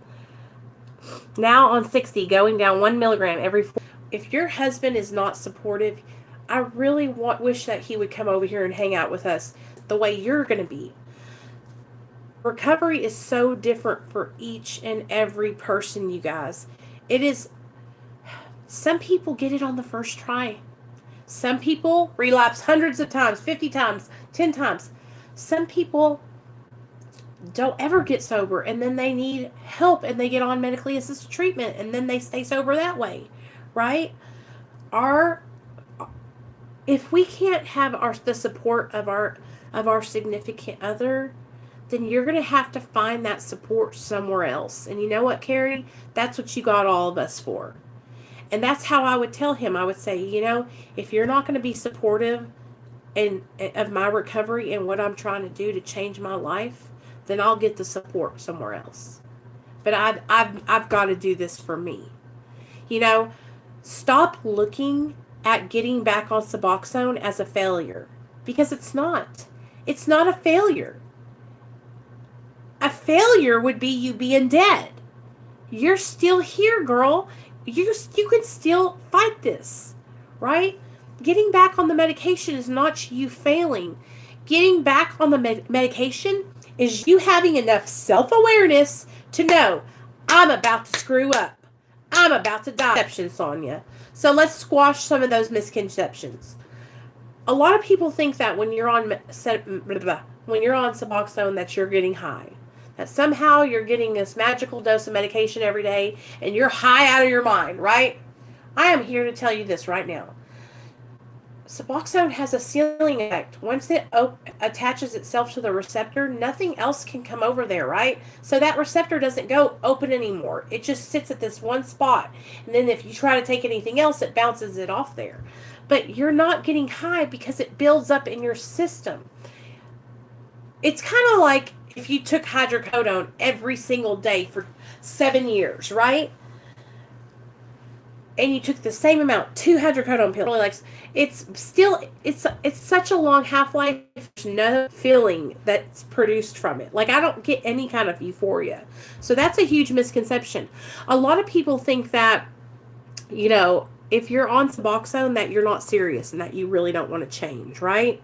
Now on 60, going down 1 milligram every 4. If your husband is not supportive, I really wish that he would come over here and hang out with us the way you're going to be. Recovery is so different for each and every person, you guys. It is, some people get it on the first try. Some people relapse hundreds of times, 50 times, 10 times. Some people don't ever get sober, and then they need help and they get on medically assisted treatment, and then they stay sober that way, right? If we can't have the support of our significant other, then you're going to have to find that support somewhere else. And you know what, Carrie? That's what you got all of us for. And that's how I would tell him. I would say, if you're not going to be supportive of my recovery and what I'm trying to do to change my life, then I'll get the support somewhere else. But I've got to do this for me. Stop looking at getting back on Suboxone as a failure, because it's not. It's not a failure. A failure would be you being dead. You're still here, girl. You can still fight this, right? Getting back on the medication is not you failing. Getting back on the medication is you having enough self-awareness to know, I'm about to screw up. I'm about to die. Sonia. So let's squash some of those misconceptions. A lot of people think that when you're on Suboxone that you're getting high. That somehow you're getting this magical dose of medication every day and you're high out of your mind, right? I am here to tell you this right now. Suboxone has a ceiling effect. Once it attaches itself to the receptor, nothing else can come over there, right? So that receptor doesn't go open anymore. It just sits at this one spot. And then if you try to take anything else, it bounces it off there. But you're not getting high because it builds up in your system. It's kind of like if you took hydrocodone every single day for 7 years, right? And you took the same amount, 2 hydrocodone pills. It's such a long half-life. There's no feeling that's produced from it. I don't get any kind of euphoria. So that's a huge misconception. A lot of people think that, if you're on Suboxone, that you're not serious and that you really don't want to change, right?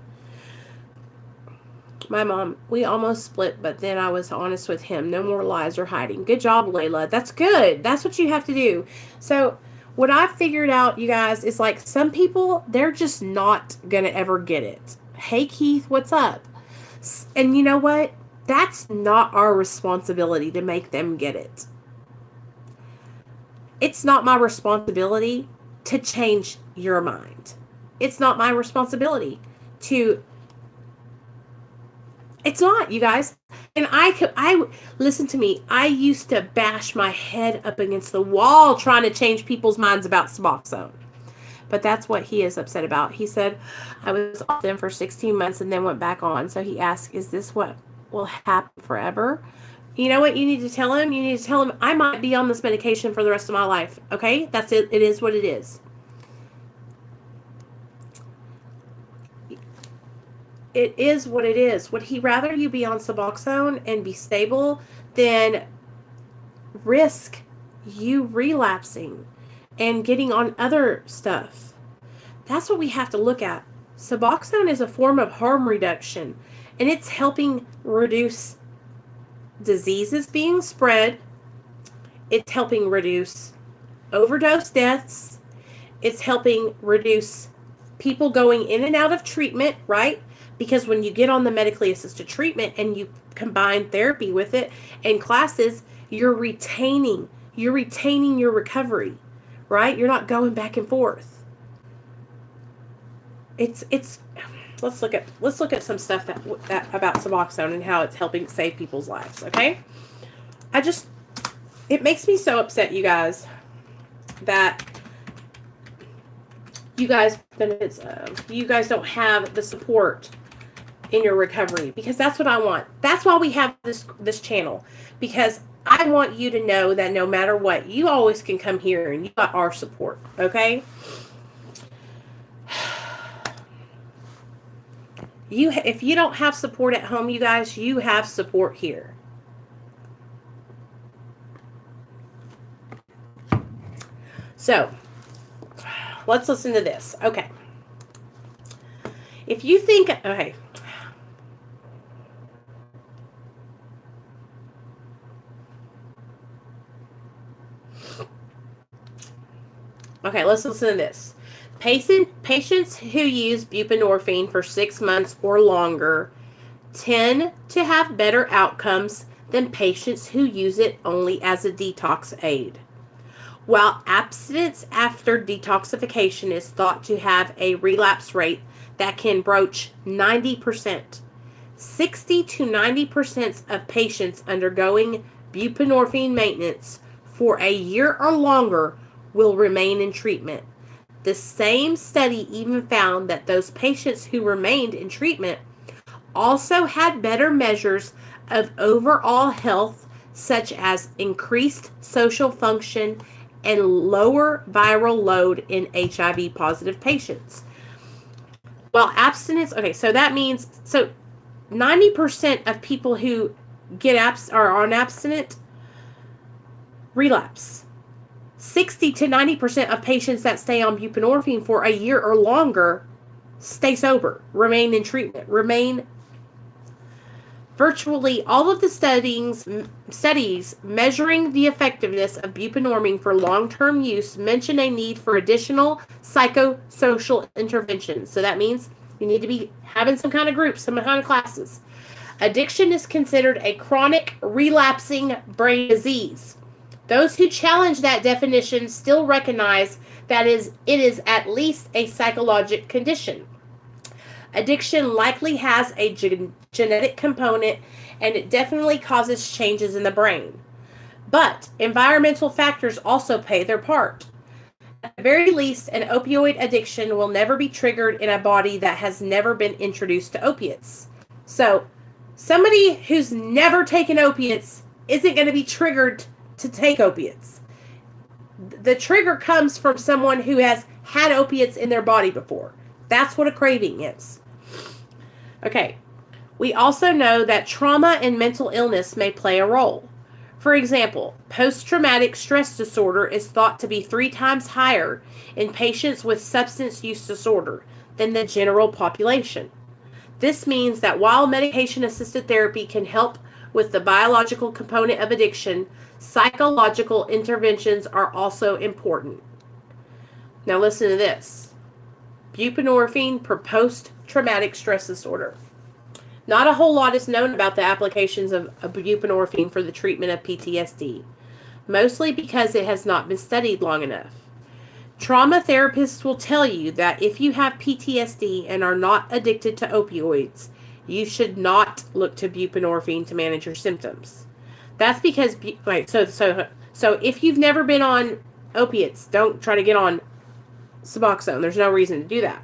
My mom, we almost split, but then I was honest with him. No more lies or hiding. Good job, Layla. That's good. That's what you have to do. So what I figured out, you guys, is some people, they're just not going to ever get it. Hey, Keith, what's up? And you know what? That's not our responsibility to make them get it. It's not my responsibility to change your mind. It's not my responsibility to... It's not, you guys. And I listen to me. I used to bash my head up against the wall trying to change people's minds about Suboxone. But that's what he is upset about. He said, I was off them for 16 months and then went back on. So he asked, is this what will happen forever? You know what you need to tell him? You need to tell him, I might be on this medication for the rest of my life. Okay? That's it. It is what it is. It is what it is. Would he rather you be on Suboxone and be stable than risk you relapsing and getting on other stuff? That's what we have to look at. Suboxone is a form of harm reduction, and it's helping reduce diseases being spread. It's helping reduce overdose deaths. It's helping reduce people going in and out of treatment, right? Because when you get on the medically assisted treatment and you combine therapy with it and classes, you're retaining your recovery. right? You're not going back and forth. It's let's look at some stuff that about Suboxone and how it's helping save people's lives, okay? It makes me so upset, you guys, that you guys don't have the support in your recovery, because that's what I want. That's why we have this channel, because I want you to know that no matter what, you always can come here and you got our support, okay? If you don't have support at home, you guys, you have support here. So, let's listen to this. Okay. If you think, okay. Okay, let's listen to this. Patients who use buprenorphine for 6 months or longer tend to have better outcomes than patients who use it only as a detox aid. While abstinence after detoxification is thought to have a relapse rate that can broach 90%, 60 to 90% of patients undergoing buprenorphine maintenance for a year or longer will remain in treatment. The same study even found that those patients who remained in treatment also had better measures of overall health, such as increased social function and lower viral load in HIV positive patients. Well, abstinence, okay, so that means, 90% of people who are on abstinent relapse. 60 to 90% of patients that stay on buprenorphine for a year or longer stay sober, remain in treatment, Virtually all of the studies measuring the effectiveness of buprenorphine for long-term use mention a need for additional psychosocial interventions. So that means you need to be having some kind of groups, some kind of classes. Addiction is considered a chronic relapsing brain disease. Those who challenge that definition still recognize that it is at least a psychological condition. Addiction likely has a genetic component, and it definitely causes changes in the brain. But environmental factors also play their part. At the very least, an opioid addiction will never be triggered in a body that has never been introduced to opiates. So, somebody who's never taken opiates isn't going to be triggered to take opiates. The trigger comes from someone who has had opiates in their body before. That's what a craving is. Okay. We also know that trauma and mental illness may play a role. For example, post-traumatic stress disorder is thought to be 3 times higher in patients with substance use disorder than the general population. This means that while medication-assisted therapy can help with the biological component of addiction, psychological interventions are also important. Now listen to this. Buprenorphine for post-traumatic stress disorder. Not a whole lot is known about the applications of buprenorphine for the treatment of PTSD, mostly because it has not been studied long enough. Trauma therapists will tell you that if you have PTSD and are not addicted to opioids, you should not look to buprenorphine to manage your symptoms. That's because, so if you've never been on opiates, don't try to get on Suboxone. There's no reason to do that.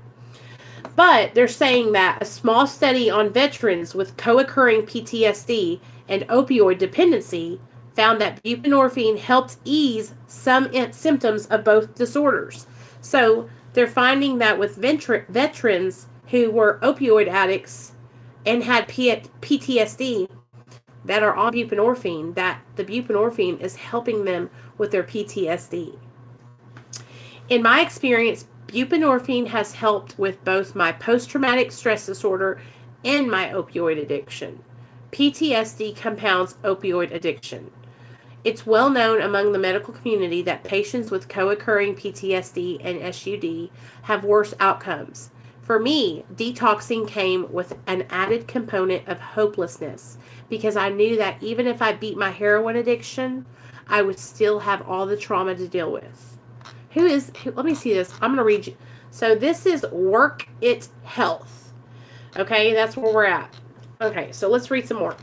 But they're saying that a small study on veterans with co-occurring PTSD and opioid dependency found that buprenorphine helped ease some symptoms of both disorders. So they're finding that with veterans who were opioid addicts and had PTSD that are on buprenorphine, that the buprenorphine is helping them with their PTSD. In my experience, buprenorphine has helped with both my post-traumatic stress disorder and my opioid addiction. PTSD compounds opioid addiction. It's well known among the medical community that patients with co-occurring PTSD and SUD have worse outcomes. For me, detoxing came with an added component of hopelessness because I knew that even if I beat my heroin addiction, I would still have all the trauma to deal with. let me see this. I'm going to read you. So this is Work It Health. Okay, that's where we're at. Okay, so let's read some more.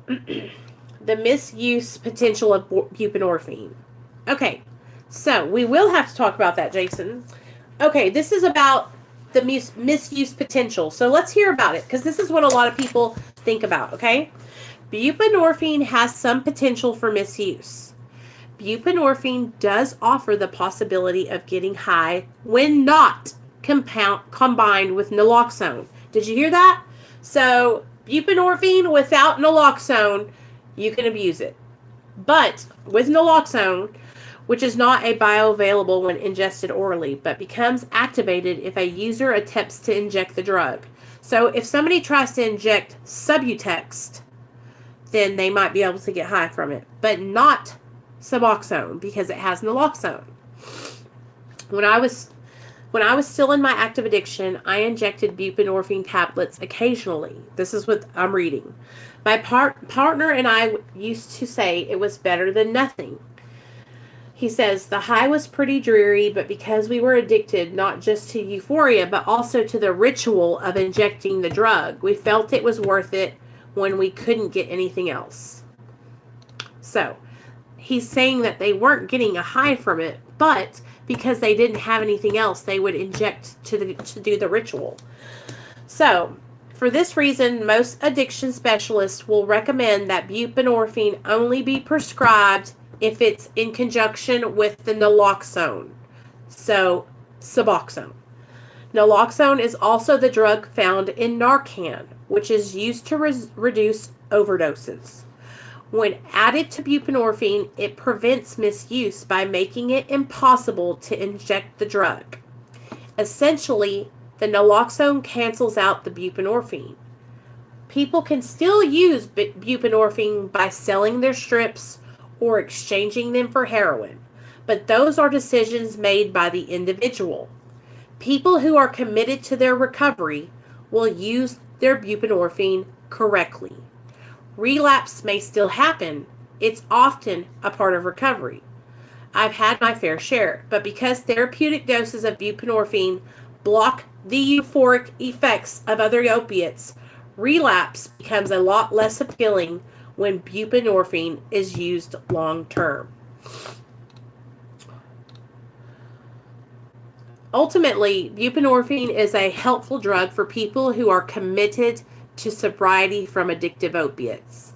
The misuse potential of buprenorphine. Okay, so we will have to talk about that, Jason. Okay, this is about the misuse potential. So let's hear about it, because this is what a lot of people think about, okay? Buprenorphine has some potential for misuse. Buprenorphine does offer the possibility of getting high when not combined with naloxone. Did you hear that? So buprenorphine without naloxone, you can abuse it. But with naloxone, which is not a bioavailable when ingested orally, but becomes activated if a user attempts to inject the drug. So if somebody tries to inject Subutex, then they might be able to get high from it, but not Suboxone, because it has naloxone. When I was still in my active addiction, I injected buprenorphine tablets occasionally. This is what I'm reading. My partner and I used to say it was better than nothing. He says, the high was pretty dreary, but because we were addicted not just to euphoria, but also to the ritual of injecting the drug, we felt it was worth it when we couldn't get anything else. So, he's saying that they weren't getting a high from it, but because they didn't have anything else, they would inject to do the ritual. So, for this reason, most addiction specialists will recommend that buprenorphine only be prescribed if it's in conjunction with the naloxone, so Suboxone. Naloxone is also the drug found in Narcan, which is used to reduce overdoses. When added to buprenorphine, it prevents misuse by making it impossible to inject the drug. Essentially, the naloxone cancels out the buprenorphine. People can still use buprenorphine by selling their strips or exchanging them for heroin, but those are decisions made by the individual. People who are committed to their recovery will use their buprenorphine correctly. Relapse may still happen. It's often a part of recovery. I've had my fair share, but because therapeutic doses of buprenorphine block the euphoric effects of other opiates, relapse becomes a lot less appealing when buprenorphine is used long term. Ultimately, buprenorphine is a helpful drug for people who are committed to sobriety from addictive opiates.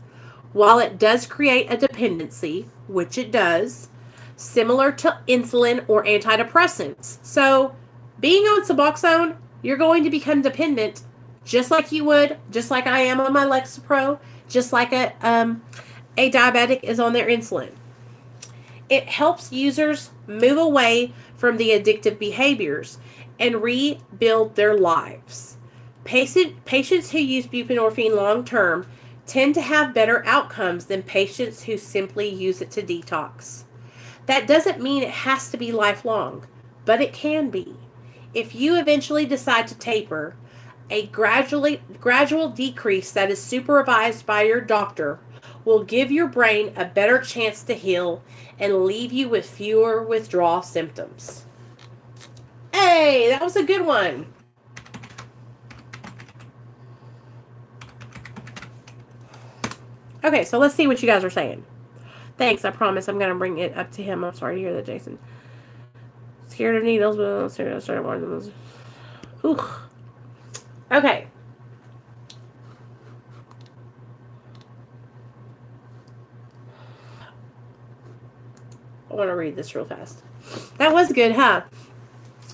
While it does create a dependency, which it does, similar to insulin or antidepressants. So, being on Suboxone, you're going to become dependent just like I am on my Lexapro, just like a diabetic is on their insulin. It helps users move away from the addictive behaviors and rebuild their lives. Patients who use buprenorphine long term tend to have better outcomes than patients who simply use it to detox. That doesn't mean it has to be lifelong, but it can be. If you eventually decide to taper, a gradual decrease that is supervised by your doctor will give your brain a better chance to heal and leave you with fewer withdrawal symptoms. Hey, that was a good one. Okay, so let's see what you guys are saying. Thanks, I promise I'm going to bring it up to him. I'm sorry to hear that, Jason. Scared of needles, but I'm started watching those. Ooh. Okay. I want to read this real fast. That was good, huh?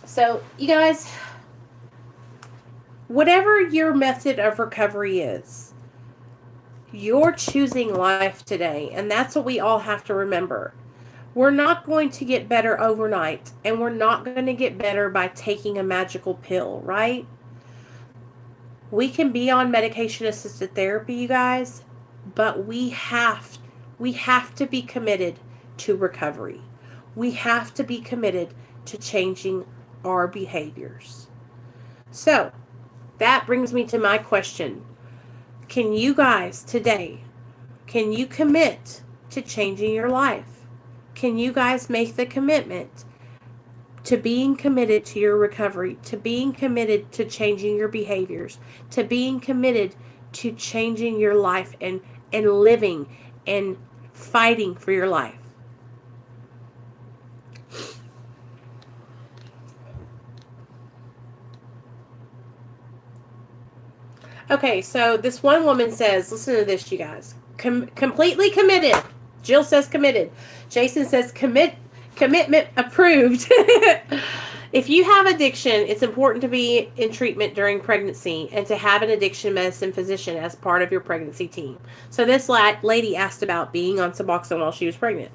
So, you guys, whatever your method of recovery is, you're choosing life today, and that's what we all have to remember. We're not going to get better overnight, and we're not going to get better by taking a magical pill, right? We can be on medication-assisted therapy, you guys, but we have to be committed to recovery. We have to be committed to changing our behaviors. So, that brings me to my question. Can you guys today, can you commit to changing your life? can you guys make the commitment to being committed to your recovery, to being committed to changing your behaviors, to being committed to changing your life and living and fighting for your life? Okay, so this one woman says, listen to this, you guys. Completely committed. Jill says committed. Jason says commitment approved. If you have addiction, it's important to be in treatment during pregnancy and to have an addiction medicine physician as part of your pregnancy team. So this lady asked about being on Suboxone while she was pregnant.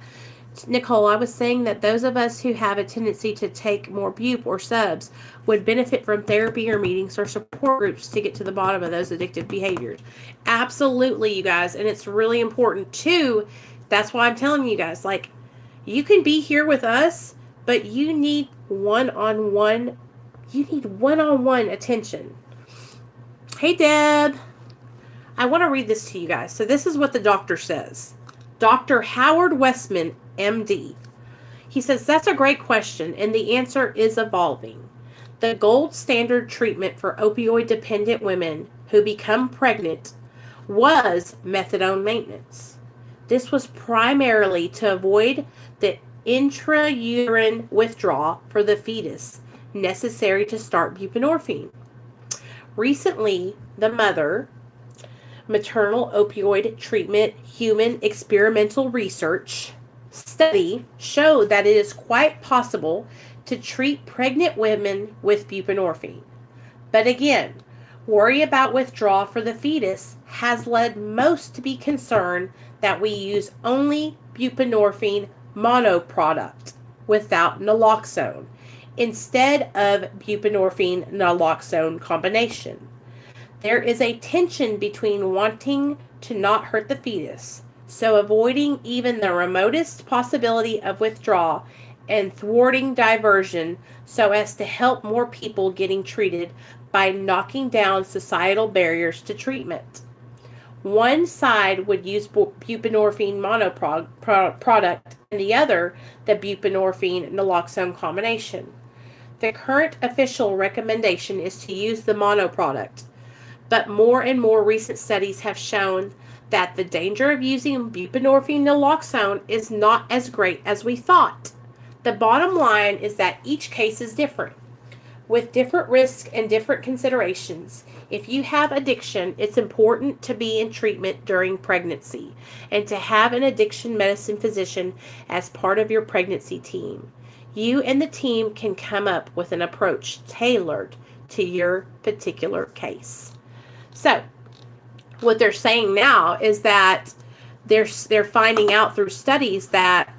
Nicole, I was saying that those of us who have a tendency to take more bupe or subs would benefit from therapy or meetings or support groups to get to the bottom of those addictive behaviors. Absolutely, you guys. And it's really important too. That's why I'm telling you guys, like, you can be here with us, but you need one-on-one attention. Hey, Deb. I want to read this to you guys. So this is what the doctor says. Dr. Howard Westman, MD. He says, that's a great question, and the answer is evolving. The gold standard treatment for opioid-dependent women who become pregnant was methadone maintenance. This was primarily to avoid the intrauterine withdrawal for the fetus necessary to start buprenorphine. Recently, the maternal opioid treatment human experimental research study showed that it is quite possible to treat pregnant women with buprenorphine. But again, worry about withdrawal for the fetus has led most to be concerned that we use only buprenorphine monoproduct without naloxone instead of buprenorphine naloxone combination. There is a tension between wanting to not hurt the fetus, so avoiding even the remotest possibility of withdrawal and thwarting diversion so as to help more people getting treated by knocking down societal barriers to treatment. One side would use buprenorphine monoproduct and the other the buprenorphine naloxone combination. The current official recommendation is to use the monoproduct, but more and more recent studies have shown that the danger of using buprenorphine naloxone is not as great as we thought. The bottom line is that each case is different, with different risks and different considerations. If you have addiction, it's important to be in treatment during pregnancy and to have an addiction medicine physician as part of your pregnancy team. You and the team can come up with an approach tailored to your particular case. So, what they're saying now is that they're finding out through studies that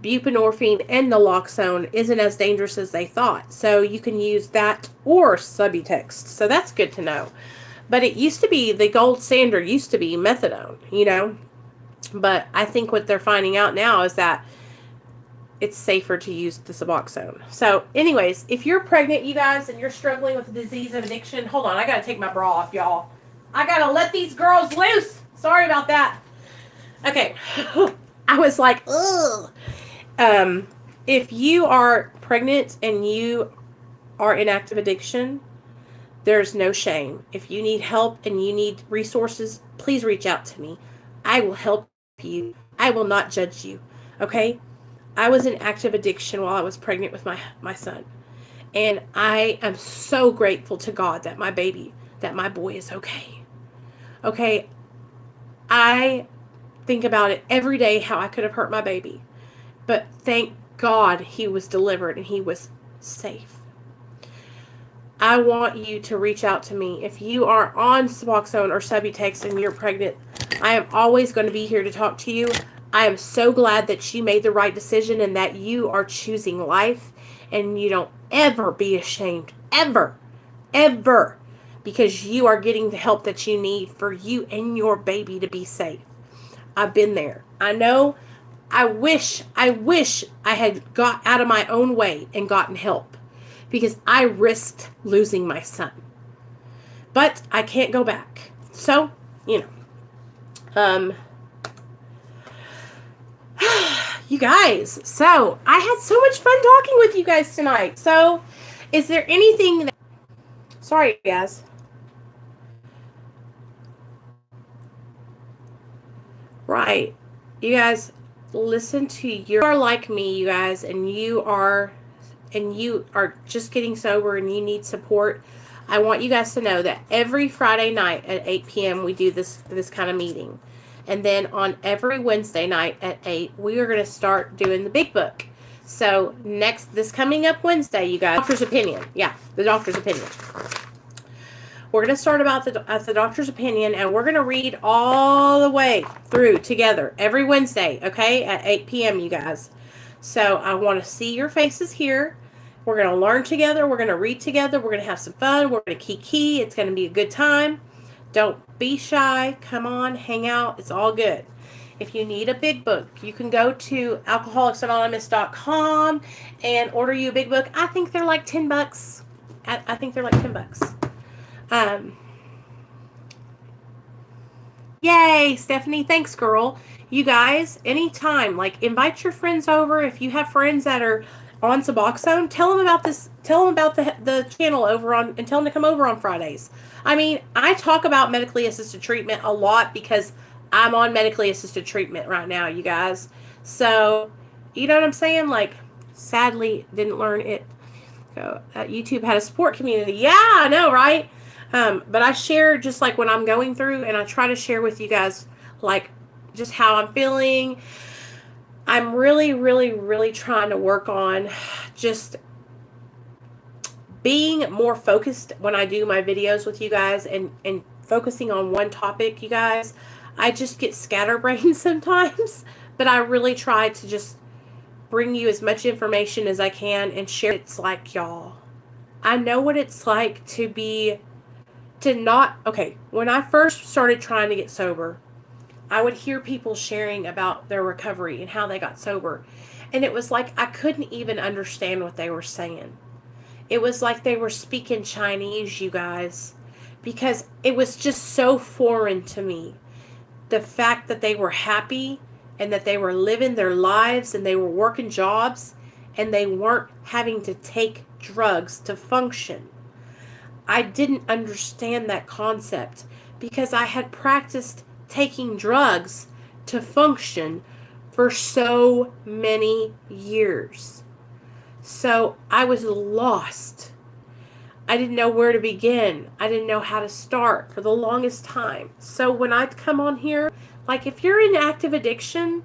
buprenorphine and naloxone isn't as dangerous as they thought. So you can use that or Subutex. So that's good to know. But it used to be, the gold standard used to be methadone, you know. But I think what they're finding out now is that it's safer to use the Suboxone. So anyways, if you're pregnant, you guys, and you're struggling with the disease of addiction, hold on, I got to take my bra off, y'all. I got to let these girls loose. Sorry about that. Okay. I was like, ugh. If you are pregnant and you are in active addiction, there's no shame. If you need help and you need resources, please reach out to me. I will help you. I will not judge you. Okay? I was in active addiction while I was pregnant with my son. And I am so grateful to God that my boy is okay. Okay? I think about it every day how I could have hurt my baby. But thank God he was delivered and he was safe. I want you to reach out to me. If you are on Suboxone or Subutex and you're pregnant, I am always going to be here to talk to you. I am so glad that you made the right decision and that you are choosing life, and you don't ever be ashamed. Ever. Ever. Because you are getting the help that you need for you and your baby to be safe. I've been there. I know. I wish I had got out of my own way and gotten help, because I risked losing my son. But I can't go back. So, You guys, so I had so much fun talking with you guys tonight. So, is there anything that... Sorry, guys. Right. You guys, listen to you are like me, you guys, and you are just getting sober and you need support. I want you guys to know that every Friday night at 8 p.m. we do this kind of meeting. And then on every Wednesday night at 8, we are going to start doing the big book. So this coming up Wednesday, you guys, doctor's opinion. Yeah, the doctor's opinion. We're going to start about the doctor's opinion, and we're going to read all the way through together every Wednesday, okay, at 8 p.m., you guys. So I want to see your faces here. We're going to learn together. We're going to read together. We're going to have some fun. We're going to kiki. It's going to be a good time. Don't be shy. Come on, hang out. It's all good. If you need a big book, you can go to alcoholicsanonymous.com and order you a big book. I think they're like $10. I think they're like $10. Yay, Stephanie. Thanks, girl. You guys, anytime, like, invite your friends over. If you have friends that are on Suboxone, tell them about this. Tell them about the channel over on, and tell them to come over on Fridays. I mean, I talk about medically assisted treatment a lot because I'm on medically assisted treatment right now, you guys. So, you know what I'm saying? Like, sadly, didn't learn it. So, YouTube had a support community. Yeah, I know, right? But I share just like when I'm going through, and I try to share with you guys, like, just how I'm feeling. I'm really, really, really trying to work on just being more focused when I do my videos with you guys, and focusing on one topic, you guys. I just get scatterbrained sometimes, but I really try to just bring you as much information as I can and share. It's like, y'all, I know what it's like when I first started trying to get sober, I would hear people sharing about their recovery and how they got sober. And it was like I couldn't even understand what they were saying. It was like they were speaking Chinese, you guys, because it was just so foreign to me. The fact that they were happy and that they were living their lives and they were working jobs and they weren't having to take drugs to function. I didn't understand that concept because I had practiced taking drugs to function for so many years. So I was lost. I didn't know where to begin. I didn't know how to start for the longest time. So when I come on here, like, if you're in active addiction,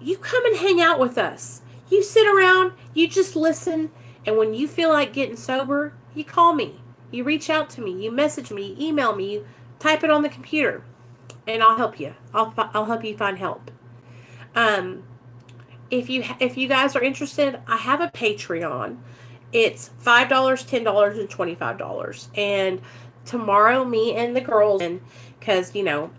you come and hang out with us. You sit around, you just listen, and when you feel like getting sober, you call me. You reach out to me, you message me, email me, you type it on the computer, and I'll help you. I'll help you find help. If you guys are interested, I have a Patreon. It's $5, $10, and $25. And tomorrow, me and the girls, because, you know,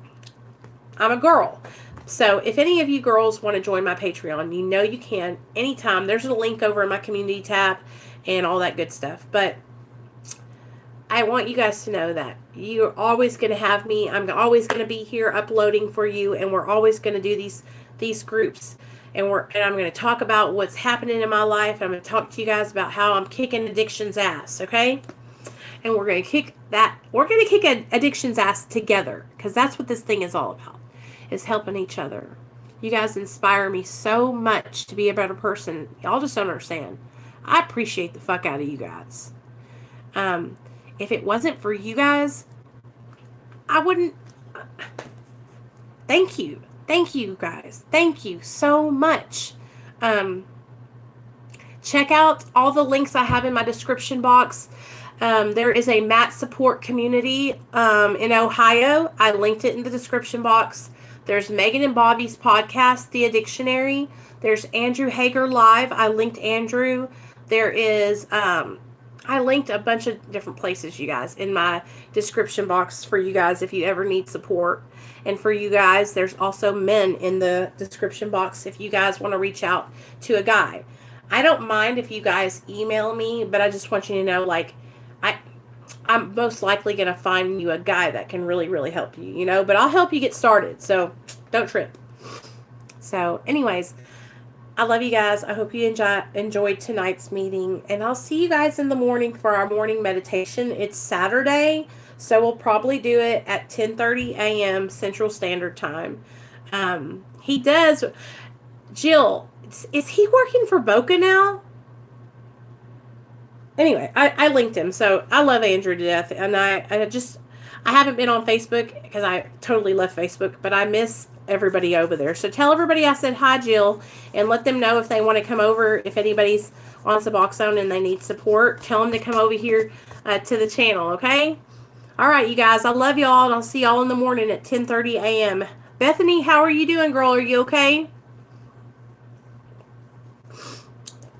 I'm a girl. So if any of you girls want to join my Patreon, you know you can anytime. There's a link over in my community tab and all that good stuff. But I want you guys to know that you're always going to have me. I'm always going to be here uploading for you, and we're always going to do these groups. And I'm going to talk about what's happening in my life. I'm going to talk to you guys about how I'm kicking addiction's ass, okay? And we're going to kick addiction's ass together, because that's what this thing is all about, is helping each other. You guys inspire me so much to be a better person. Y'all just don't understand. I appreciate the fuck out of you guys. If it wasn't for you guys, I wouldn't. Thank you. Thank you, guys. Thank you so much. Check out all the links I have in my description box. There is a MAT support community in Ohio. I linked it in the description box. There's Megan and Bobby's podcast, The Addictionary. There's Andrew Hager Live. I linked Andrew. There is... I linked a bunch of different places, you guys, in my description box for you guys if you ever need support. And for you guys, there's also men in the description box if you guys want to reach out to a guy. I don't mind if you guys email me, but I just want you to know, like, I'm most likely going to find you a guy that can really, really help you, you know, but I'll help you get started. So don't trip. So anyways, I love you guys. I hope you enjoyed tonight's meeting. And I'll see you guys in the morning for our morning meditation. It's Saturday, so we'll probably do it at 10:30 a.m. Central Standard Time. He does. Jill, is he working for Boca now? Anyway, I linked him. So I love Andrew to death. And I haven't been on Facebook because I totally left Facebook, but I miss everybody over there. So tell everybody I said hi, Jill, and let them know if they want to come over. If anybody's on Suboxone and they need support, tell them to come over here to the channel, okay? All right, you guys, I love y'all, and I'll see y'all in the morning at 10:30 a.m. Bethany, how are you doing, girl? Are you okay?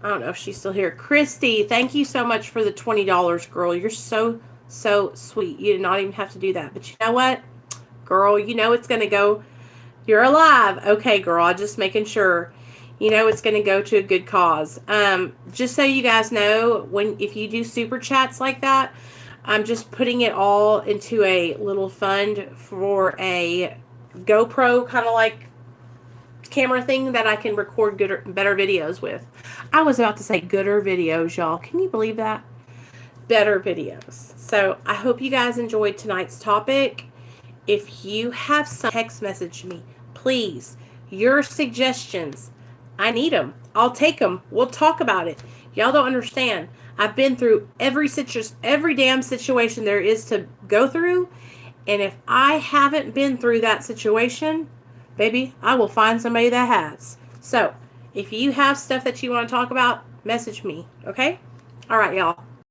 I don't know if she's still here. Christy, thank you so much for the $20, girl. You're so sweet. You did not even have to do that. But you know what? Girl, you know it's going to go. You're alive. Okay, girl. I'm just making sure. You know it's going to go to a good cause. Just so you guys know, if you do super chats like that, I'm just putting it all into a little fund for a GoPro kind of like camera thing that I can record better videos with. I was about to say gooder videos, y'all. Can you believe that? Better videos. So I hope you guys enjoyed tonight's topic. If you have some, text message me, please. Your suggestions, I need them. I'll take them. We'll talk about it. Y'all don't understand. I've been through every damn situation there is to go through, and if I haven't been through that situation, baby, I will find somebody that has. So, if you have stuff that you want to talk about, message me, okay? All right, y'all.